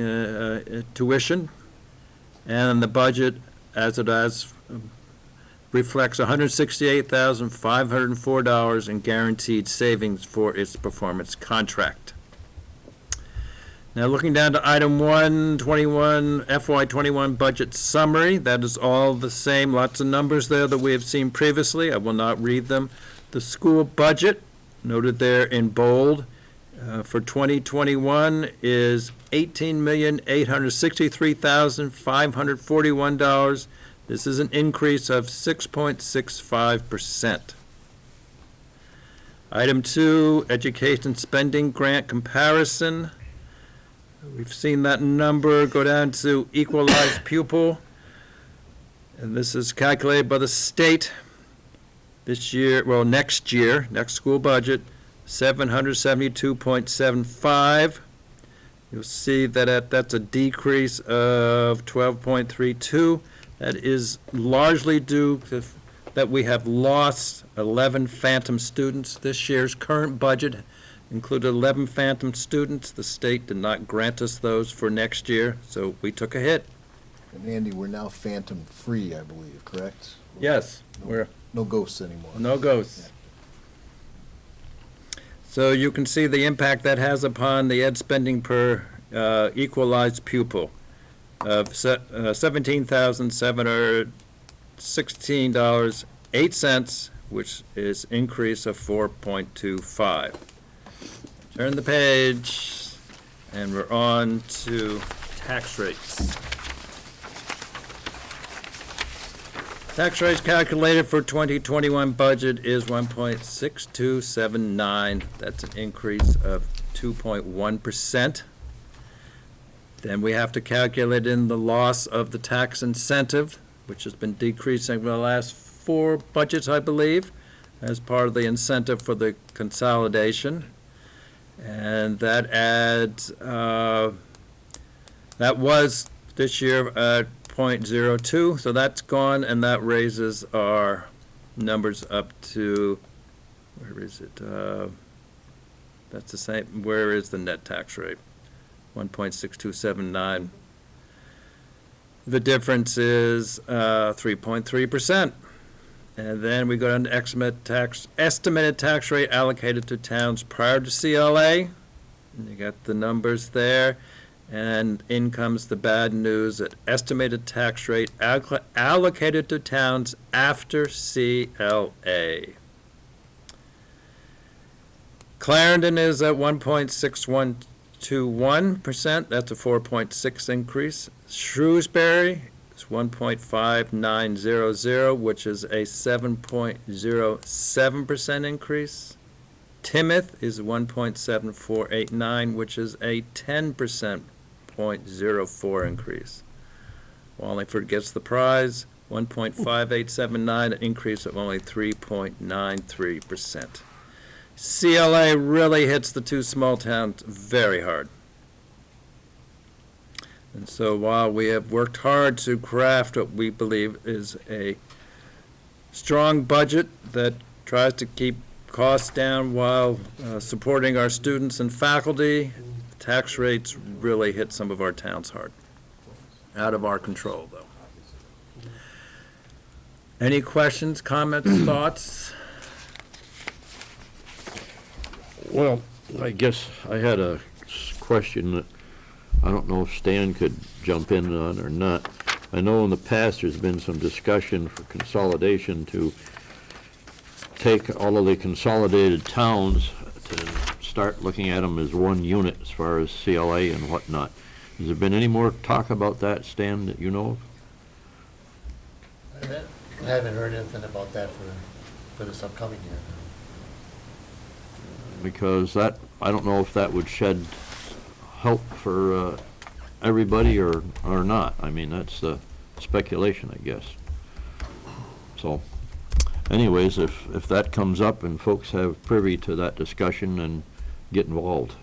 tuition, and the budget, as it has, reflects $168,504 in guaranteed savings for its performance contract. Now, looking down to item 121, FY21 budget summary, that is all the same, lots of numbers there that we have seen previously. I will not read them. The school budget, noted there in bold, for 2021 is $18,863,541. This is an increase of 6.65%. Item 2, education spending grant comparison. We've seen that number go down to equalized pupil, and this is calculated by the state this year, well, next year, next school budget, 772.75. You'll see that that's a decrease of 12.32. That is largely due to that we have lost 11 phantom students. This year's current budget included 11 phantom students. The state did not grant us those for next year, so we took a hit. And Andy, we're now phantom-free, I believe, correct? Yes, we're No ghosts anymore. no ghosts. So you can see the impact that has upon the ed spending per equalized pupil of $17,716.08, which is increase of 4.25. Turn the page, and we're on to tax rates. Tax rates calculated for 2021 budget is 1.6279. That's an increase of 2.1%. Then we have to calculate in the loss of the tax incentive, which has been decreasing for the last 4 budgets, I believe, as part of the incentive for the consolidation. And that adds, that was this year at 0.02, so that's gone, and that raises our numbers up to, where is it? That's the same, where is the net tax rate? 1.6279. The difference is 3.3%. And then we go down to estimated tax rate allocated to towns prior to CLA. And you got the numbers there. And in comes the bad news that estimated tax rate allocated to towns after CLA. Clarendon is at 1.6121%. That's a 4.6 increase. Shrewsbury is 1.5900, which is a 7.07% increase. Timoth is 1.7489, which is a 10.04 increase. Wallingford gets the prize, 1.5879, an increase of only 3.93%. CLA really hits the 2 small towns very hard. And so while we have worked hard to craft what we believe is a strong budget that tries to keep costs down while supporting our students and faculty, tax rates really hit some of our towns hard. Out of our control, though. Any questions, comments, thoughts? Well, I guess I had a question that I don't know if Stan could jump in on or not. I know in the past there's been some discussion for consolidation to take all of the consolidated towns to start looking at them as one unit as far as CLA and whatnot. Has there been any more talk about that, Stan, that you know of? I haven't heard anything about that for this upcoming year. Because that, I don't know if that would shed help for everybody or not. I mean, that's speculation, I guess. So, anyways, if that comes up and folks have privy to that discussion, and get involved.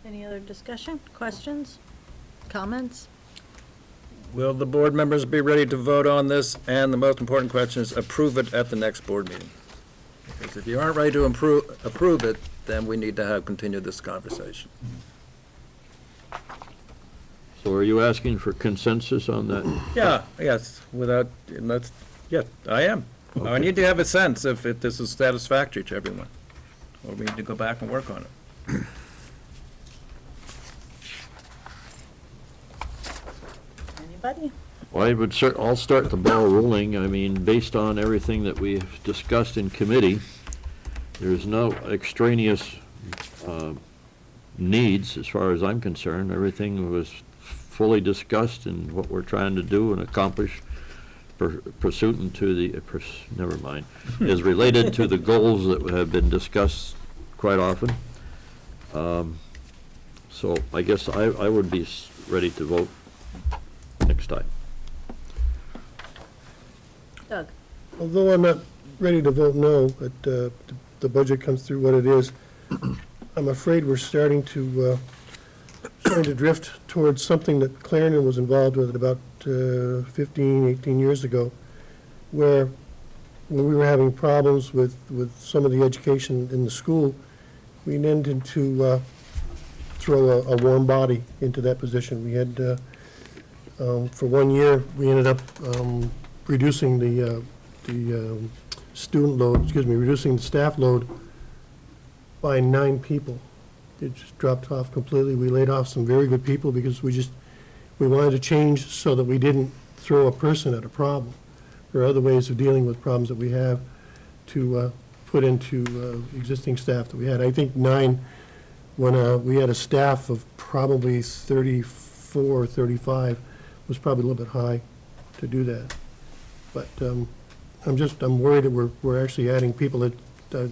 Any other discussion, questions, comments? Will the board members be ready to vote on this? And the most important question is approve it at the next board meeting. Because if you aren't ready to approve it, then we need to continue this conversation. So are you asking for consensus on that? Yeah, yes, yes, I am. I Okay. need to have a sense if this is satisfactory to everyone, or we need to go back and work on it. Anybody? Well, I'll start the ball rolling. I mean, based on everything that we've discussed in committee, there's no extraneous needs as far as I'm concerned. Everything was fully discussed in what we're trying to do and accomplish pursuant to the, never mind, is related to the goals that have been discussed quite often. So I guess I would be ready to vote next time. Doug? Although I'm not ready to vote no, but the budget comes through what it is, I'm afraid we're starting to drift towards something that Clarendon was involved with about 15, 18 years ago, where when we were having problems with some of the education in the school, we needed to throw a warm body into that position. We had, for 1 year, we ended up reducing the student load, reducing the staff load by 9 people. It just dropped off completely. We laid off some very good people because we wanted to change so that we didn't throw a person at a problem. There are other ways of dealing with problems that we have to put into existing staff that we had. I think 9, when we had a staff of probably 34 or 35, was probably a little bit high to do that. But I'm worried that we're actually adding people that,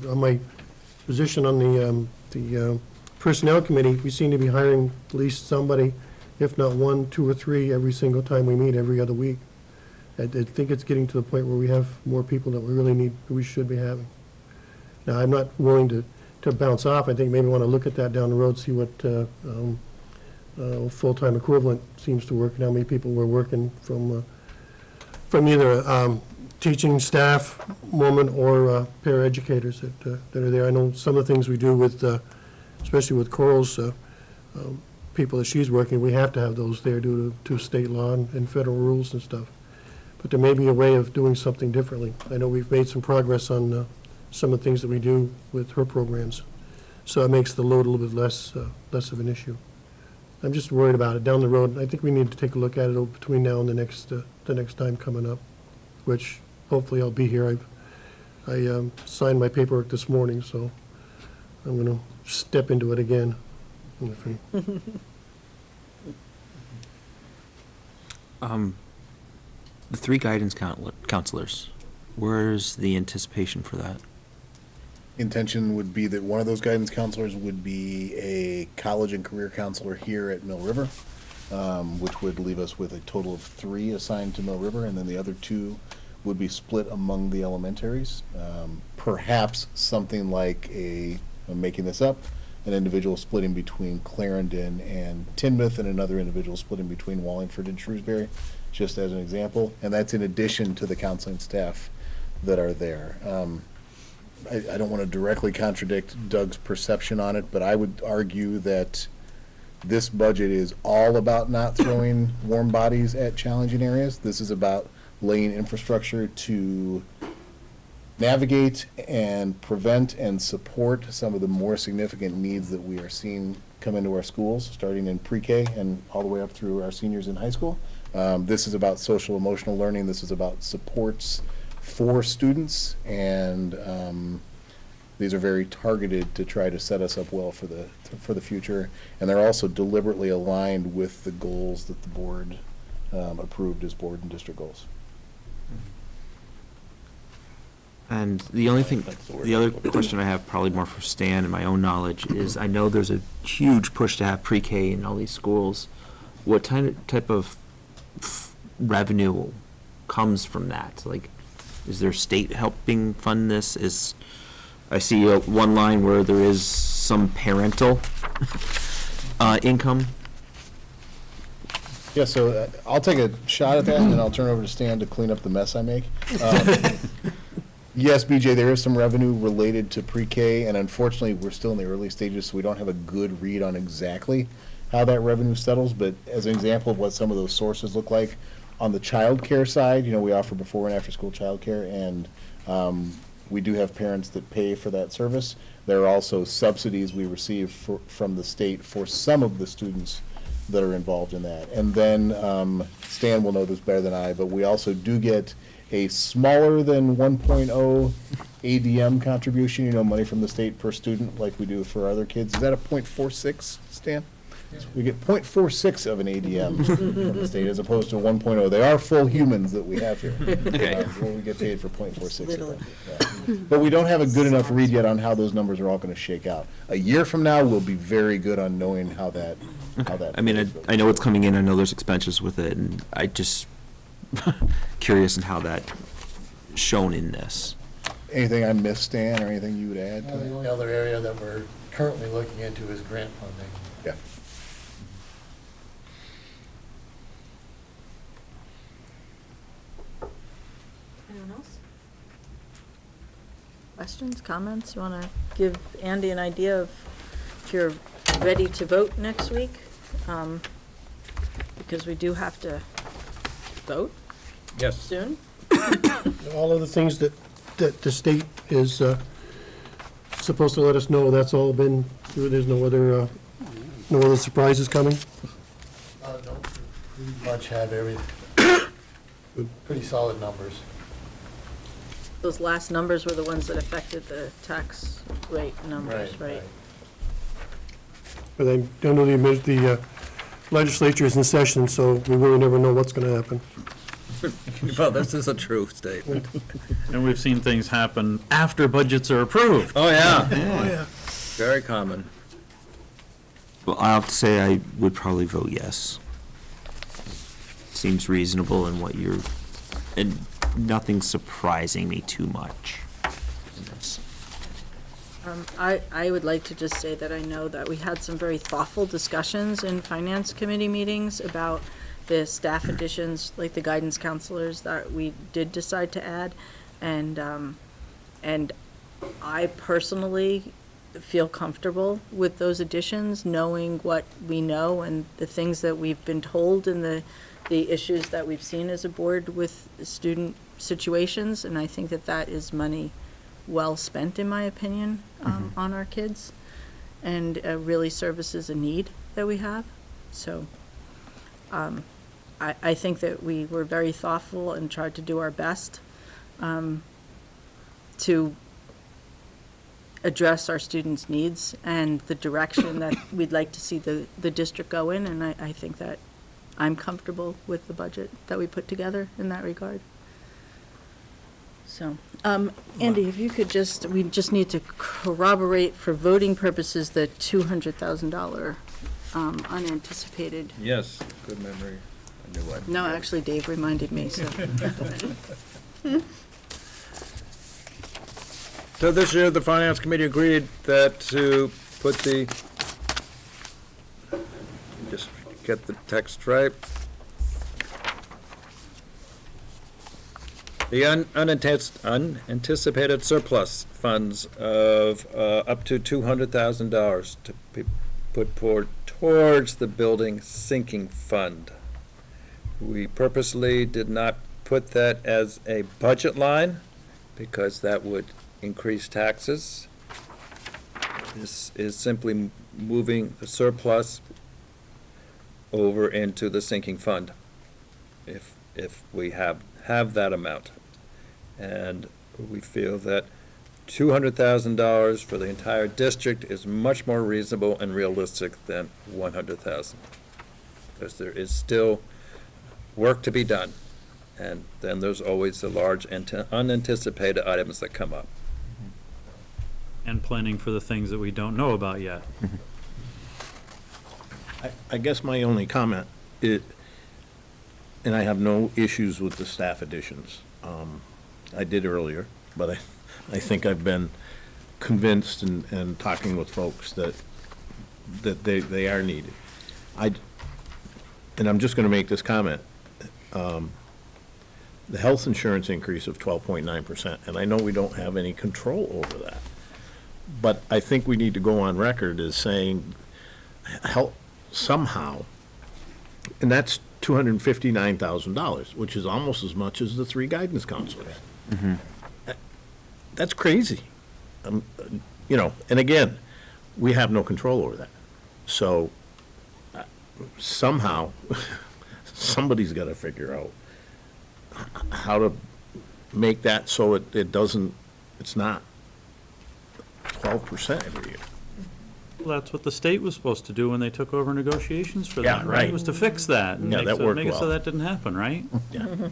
on my position on the Personnel Committee, we seem to be hiring at least somebody, if not 1, 2, or 3 every single time we meet every other week. I think it's getting to the point where we have more people that we really need, we should be having. Now, I'm not willing to bounce off. I think maybe want to look at that down the road, see what full-time equivalent seems to work, and how many people we're working from either teaching staff woman or paraeducators that are there. I know some of the things we do with, especially with Coral's people that she's working, we have to have those there due to state law and federal rules and stuff. But there may be a way of doing something differently. I know we've made some progress on some of the things that we do with her programs, so it makes the load a little bit less of an issue. I'm just worried about it down the road. I think we need to take a look at it between now and the next time coming up, which hopefully I'll be here. I signed my paperwork this morning, so I'm going to step into it again. The 3 guidance counselors, where's the anticipation for that? Intention would be that one of those guidance counselors would be a college and career counselor here at Mill River, which would leave us with a total of 3 assigned to Mill River, and then the other 2 would be split among the elementaries. Perhaps something like I'm making this up, an individual splitting between Clarendon and Tinmouth, and another individual splitting between Wallingford and Shrewsbury, just as an example. And that's in addition to the counseling staff that are there. I don't want to directly contradict Doug's perception on it, but I would argue that this budget is all about not throwing warm bodies at challenging areas. This is about laying infrastructure to navigate and prevent and support some of the more significant needs that we are seeing come into our schools, starting in pre-K and all the way up through our seniors in high school. This is about social emotional learning. This is about supports for students, and these are very targeted to try to set us up well for the future. And they're also deliberately aligned with the goals that the board approved as board and district goals. And the other question I have, probably more for Stan and my own knowledge, is I know there's a huge push to have pre-K in all these schools. What type of revenue comes from that? Like, is there state helping fund this? I see one line where there is some parental income. Yeah, so I'll take a shot at that, and then I'll turn over to Stan to clean up the mess I make. Yes, BJ, there is some revenue related to pre-K, and unfortunately, we're still in the early stages, so we don't have a good read on exactly how that revenue settles. But as an example of what some of those sources look like, on the child care side, we offer before and after school child care, and we do have parents that pay for that service. There are also subsidies we receive from the state for some of the students that are involved in that. And then Stan will know this better than I, but we also do get a smaller than 1.0 ADM contribution, money from the state per student like we do for other kids. Is that a 0.46, Stan? We get 0.46 of an ADM from the state as opposed to 1.0. They are full humans that we have here. Okay. We get paid for 0.46 of them. Yeah. But we don't have a good enough read yet on how those numbers are all going to shake out. A year from now, we'll be very good on knowing how that. I mean, I know what's coming in. I know there's expenses with it, and I just curious in how that shown in this. Anything I missed, Stan, or anything you would add? The only other area that we're currently looking into is grant funding. Yeah. Anyone else? Questions, comments? You want to give Andy an idea of if you're ready to vote next week? Because we do have to vote Yes. soon. All of the things that the state is supposed to let us know, that's all been, there's no other surprises coming? No, pretty much have pretty solid numbers. Those last numbers were the ones that affected the tax rate numbers, right? But I don't know the legislature is in session, so we really never know what's going to happen. Well, this is a true statement. And we've seen things happen after budgets are approved. Oh, yeah. Oh, yeah. Very common. Well, I have to say I would probably vote yes. Seems reasonable in what you're, and nothing surprising me too much. I would like to just say that I know that we had some very thoughtful discussions in finance committee meetings about the staff additions, like the guidance counselors that we did decide to add. And I personally feel comfortable with those additions, knowing what we know and the things that we've been told and the issues that we've seen as a board with student situations. And I think that that is money well spent, in my opinion, on our kids, and really services a need that we have. So I think that we were very thoughtful and tried to do our best to address our students' needs and the direction that we'd like to see the district go in, and I think that I'm comfortable with the budget that we put together in that regard. So, Andy, if you could we just need to corroborate for voting purposes the $200,000 unanticipated. Yes, good memory. I knew I. No, actually, Dave reminded me, so. So this year, the Finance Committee agreed that to put just get the text right. The unanticipated surplus funds of up to $200,000 to be put towards the building sinking fund. We purposely did not put that as a budget line because that would increase taxes. This is simply moving the surplus over into the sinking fund if we have that amount. And we feel that $200,000 for the entire district is much more reasonable and realistic than $100,000. Because there is still work to be done. And then there's always the large unanticipated items that come up. And planning for the things that we don't know about yet. I guess my only comment, and I have no issues with the staff additions. I did earlier, but I think I've been convinced and talking with folks that they are needed. And I'm just gonna make this comment. The health insurance increase of 12.9%, and I know we don't have any control over that, but I think we need to go on record as saying, help somehow, and that's $259,000, which is almost as much as the 3 guidance counselors. Mm-hmm. That's crazy. And again, we have no control over that. So somehow, somebody's got to figure out how to make that so it's not 12% every year. Well, that's what the state was supposed to do when they took over negotiations for Yeah, that, right. right? Was to fix that. And Yeah, that worked make it so well. that didn't happen, right? Yeah.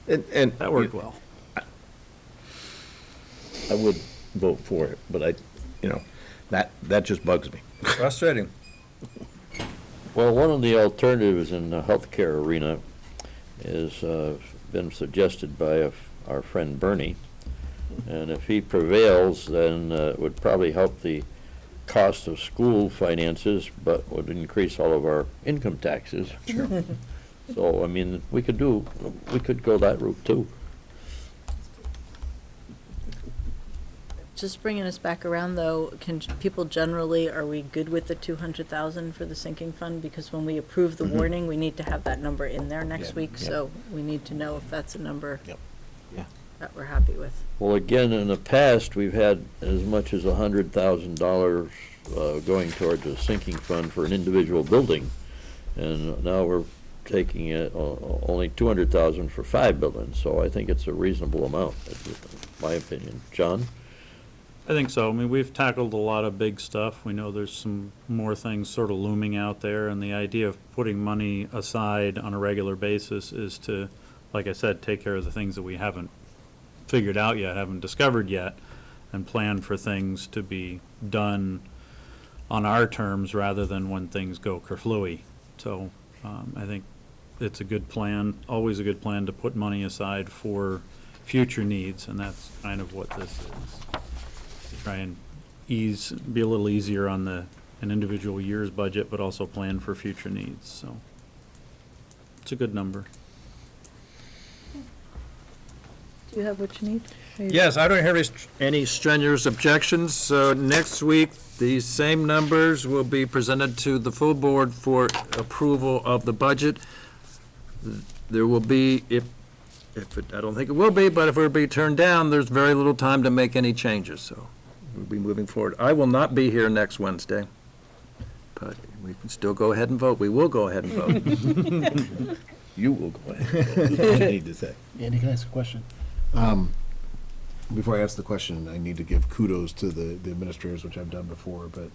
And That worked well. I would vote for it, but that just bugs me. Frustrating. Well, one of the alternatives in the healthcare arena is been suggested by our friend Bernie. And if he prevails, then it would probably help the cost of school finances, but would increase all of our income taxes. So, I mean, we could go that route too. Just bringing us back around, though, can people generally, are we good with the 200,000 for the sinking fund? Because when we approve the warning, we need to have that number in there next week, so we need to know if that's a number that we're happy with. Well, again, in the past, we've had as much as $100,000 going towards a sinking fund for an individual building, and now we're taking it only 200,000 for 5 buildings. So I think it's a reasonable amount, in my opinion. John? I think so. I mean, we've tackled a lot of big stuff. We know there's some more things sort of looming out there, and the idea of putting money aside on a regular basis is to, like I said, take care of the things that we haven't figured out yet, haven't discovered yet, and plan for things to be done on our terms rather than when things go kerflooey. So I think it's a good plan, always a good plan to put money aside for future needs, and that's kind of what this is. To try and be a little easier on an individual year's budget, but also plan for future needs, so it's a good number. Do you have what you need? Yes, I don't hear any strenuous objections, so next week, these same numbers will be presented to the full board for approval of the budget. There will be, I don't think it will be, but if it will be turned down, there's very little time to make any changes, so we'll be moving forward. I will not be here next Wednesday, but we can still go ahead and vote. We will go ahead and vote. You will go ahead. I need to say. Andy, can I ask a question? Before I ask the question, I need to give kudos to the administrators, which I've done before, but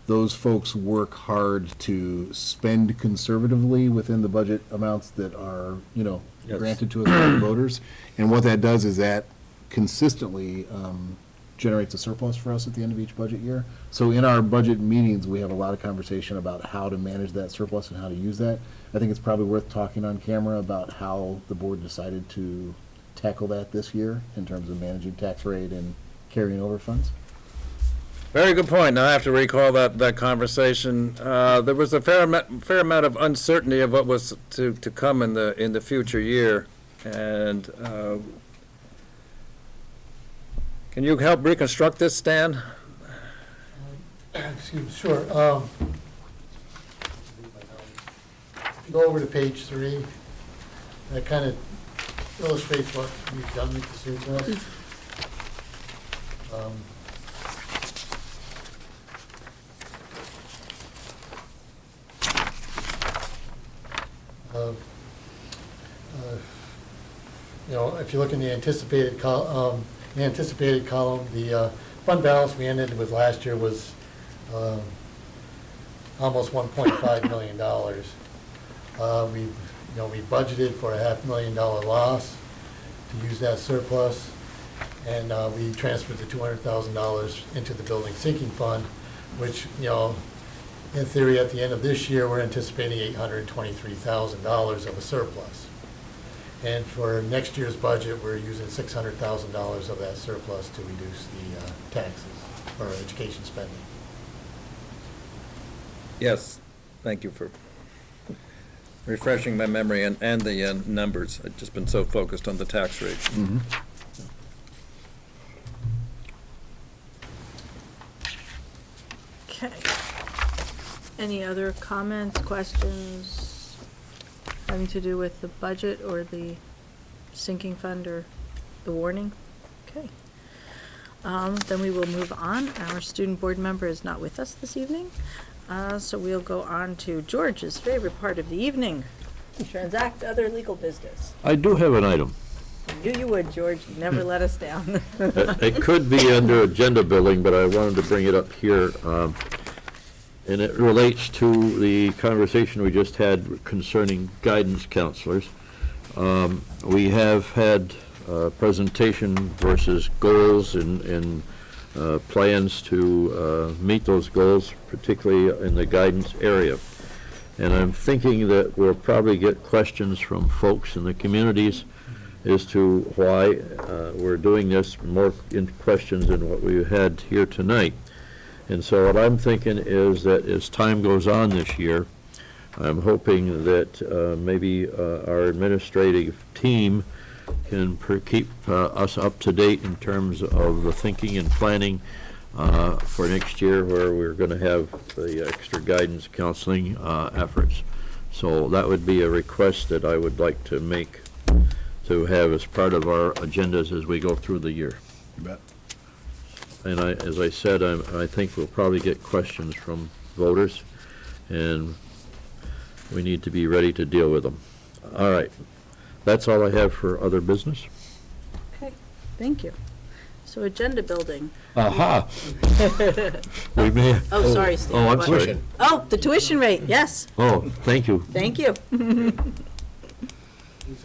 those folks work hard to spend conservatively within the budget amounts that are, Yes. granted to us by the voters. And what that does is that consistently generates a surplus for us at the end of each budget year. So in our budget meetings, we have a lot of conversation about how to manage that surplus and how to use that. I think it's probably worth talking on camera about how the board decided to tackle that this year in terms of managing tax rate and carrying over funds. Very good point. Now I have to recall that conversation. There was a fair amount of uncertainty of what was to come in the future year, and can you help reconstruct this, Stan? Excuse me, sure. If you go over to page 3, that kind of illustrates what we've done with the surplus. If you look in the anticipated column, the fund balance we ended with last year was almost $1.5 million. We budgeted for a $500,000 loss to use that surplus, and we transferred the $200,000 into the building sinking fund, which, in theory, at the end of this year, we're anticipating $823,000 of a surplus. And for next year's budget, we're using $600,000 of that surplus to reduce the taxes or education spending. Yes, thank you for refreshing my memory and the numbers. I've just been so focused on the tax rate. Mm-hmm. Okay. Any other comments, questions having to do with the budget or the sinking fund or the warning? Okay. Then we will move on. Our student board member is not with us this evening, so we'll go on to George's favorite part of the evening, transact other legal business. I do have an item. I knew you would, George. You never let us down. It could be under agenda building, but I wanted to bring it up here. And it relates to the conversation we just had concerning guidance counselors. We have had presentation versus goals and plans to meet those goals, particularly in the guidance area. And I'm thinking that we'll probably get questions from folks in the communities as to why we're doing this, more in questions than what we had here tonight. And so what I'm thinking is that as time goes on this year, I'm hoping that maybe our administrative team can keep us up to date in terms of the thinking and planning for next year, where we're going to have the extra guidance counseling efforts. So that would be a request that I would like to make, to have as part of our agendas as we go through the year. You bet. And as I said, I think we'll probably get questions from voters, and we need to be ready to deal with them. All right. That's all I have for other business. Okay, thank you. So agenda building. Aha! We may. Oh, sorry, Steve. Oh, I'm What? sorry. Oh, the tuition rate, yes, Oh, thank you. thank you.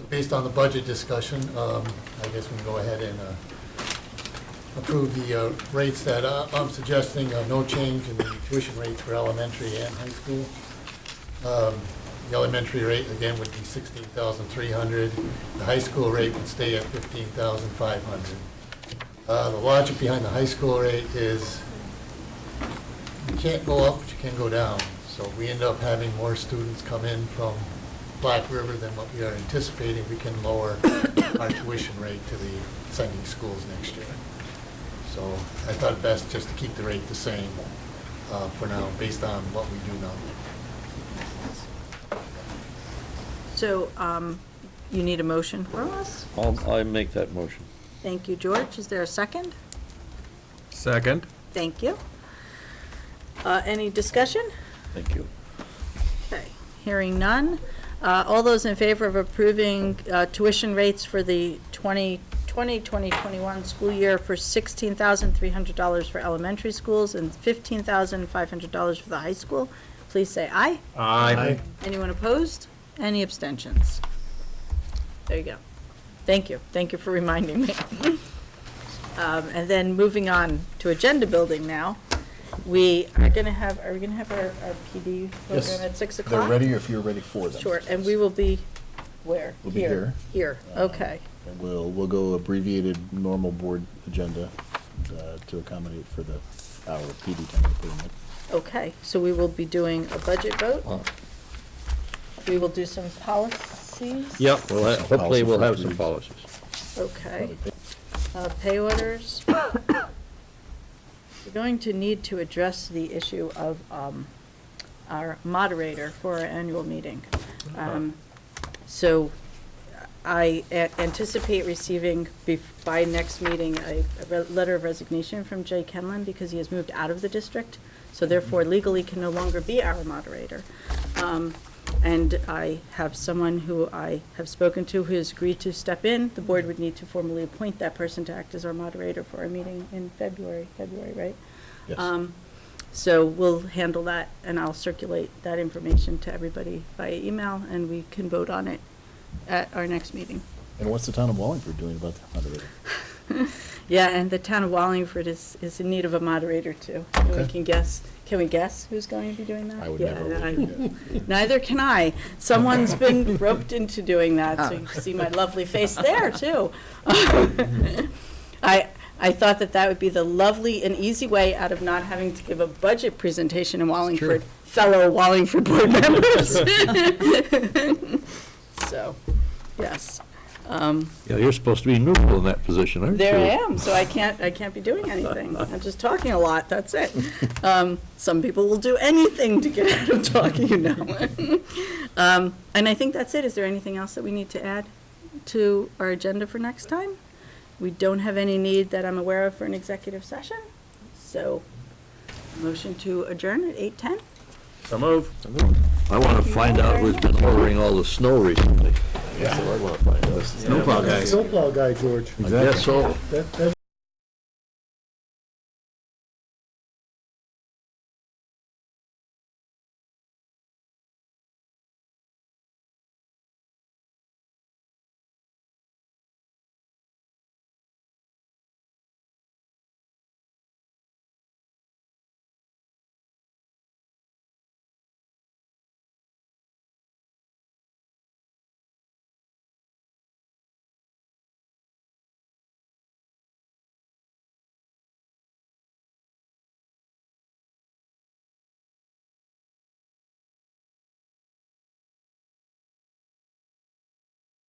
Based on the budget discussion, I guess we can go ahead and approve the rates that I'm suggesting, no change in the tuition rates for elementary and high school. The elementary rate, again, would be $16,300. The high school rate would stay at $15,500. The logic behind the high school rate is you can't go up, but you can go down. So if we end up having more students come in from Black River than what we are anticipating, we can lower our tuition rate to the sending schools next year. So I thought best just to keep the rate the same for now, based on what we do know. So, you need a motion from us? I make that motion. Thank you, George. Is there a second? Second. Thank you. Any discussion? Thank you. Okay, hearing none. All those in favor of approving tuition rates for the 2020-2021 school year for $16,300 for elementary schools and $15,500 for the high school, please say aye. Aye. Anyone opposed? Any abstentions? There you go. Thank you. Thank you for reminding me. And then moving on to agenda building now. We are we gonna have our PD Yes. program at 6 o'clock? They're ready if you're ready for them. Sure, and we will be where? We'll be here. Here, okay. And we'll go abbreviated normal board agenda to accommodate for our PD time to put in it. Okay, so we will be doing a budget vote. We will do some policies. Yep, well, hopefully we'll have some policies. Okay. Pay orders. We're going to need to address the issue of our moderator for our annual meeting. So I anticipate receiving by next meeting a letter of resignation from Jay Kenlon because he has moved out of the district, so therefore legally can no longer be our moderator. And I have someone who I have spoken to who has agreed to step in. The board would need to formally appoint that person to act as our moderator for our meeting in February, right? Yes. So we'll handle that, and I'll circulate that information to everybody via email, and we can vote on it at our next meeting. And what's the town of Wallingford doing about the moderator? Yeah, and the town of Wallingford is in need of a moderator too. And we Okay. can we guess who's going to be doing that? I would Yeah, never. neither can I. Someone's been roped into doing that, so you can see my lovely face there too. I thought that would be the lovely and easy way out of not having to give a budget presentation in Wallingford, fellow Wallingford board members. So, yes. Yeah, you're supposed to be neutral in that position, aren't you? There I am, so I can't be doing anything. I'm just talking a lot, that's it. Some people will do anything to get out of talking, you know. And I think that's it. Is there anything else that we need to add to our agenda for next time? We don't have any need that I'm aware of for an executive session. So, motion to adjourn at 8:10? So move. I want to find out who's been ordering all the snow recently. Yeah. So I want to find out. Snowplow guy. Snowplow guy, George. I guess so. That's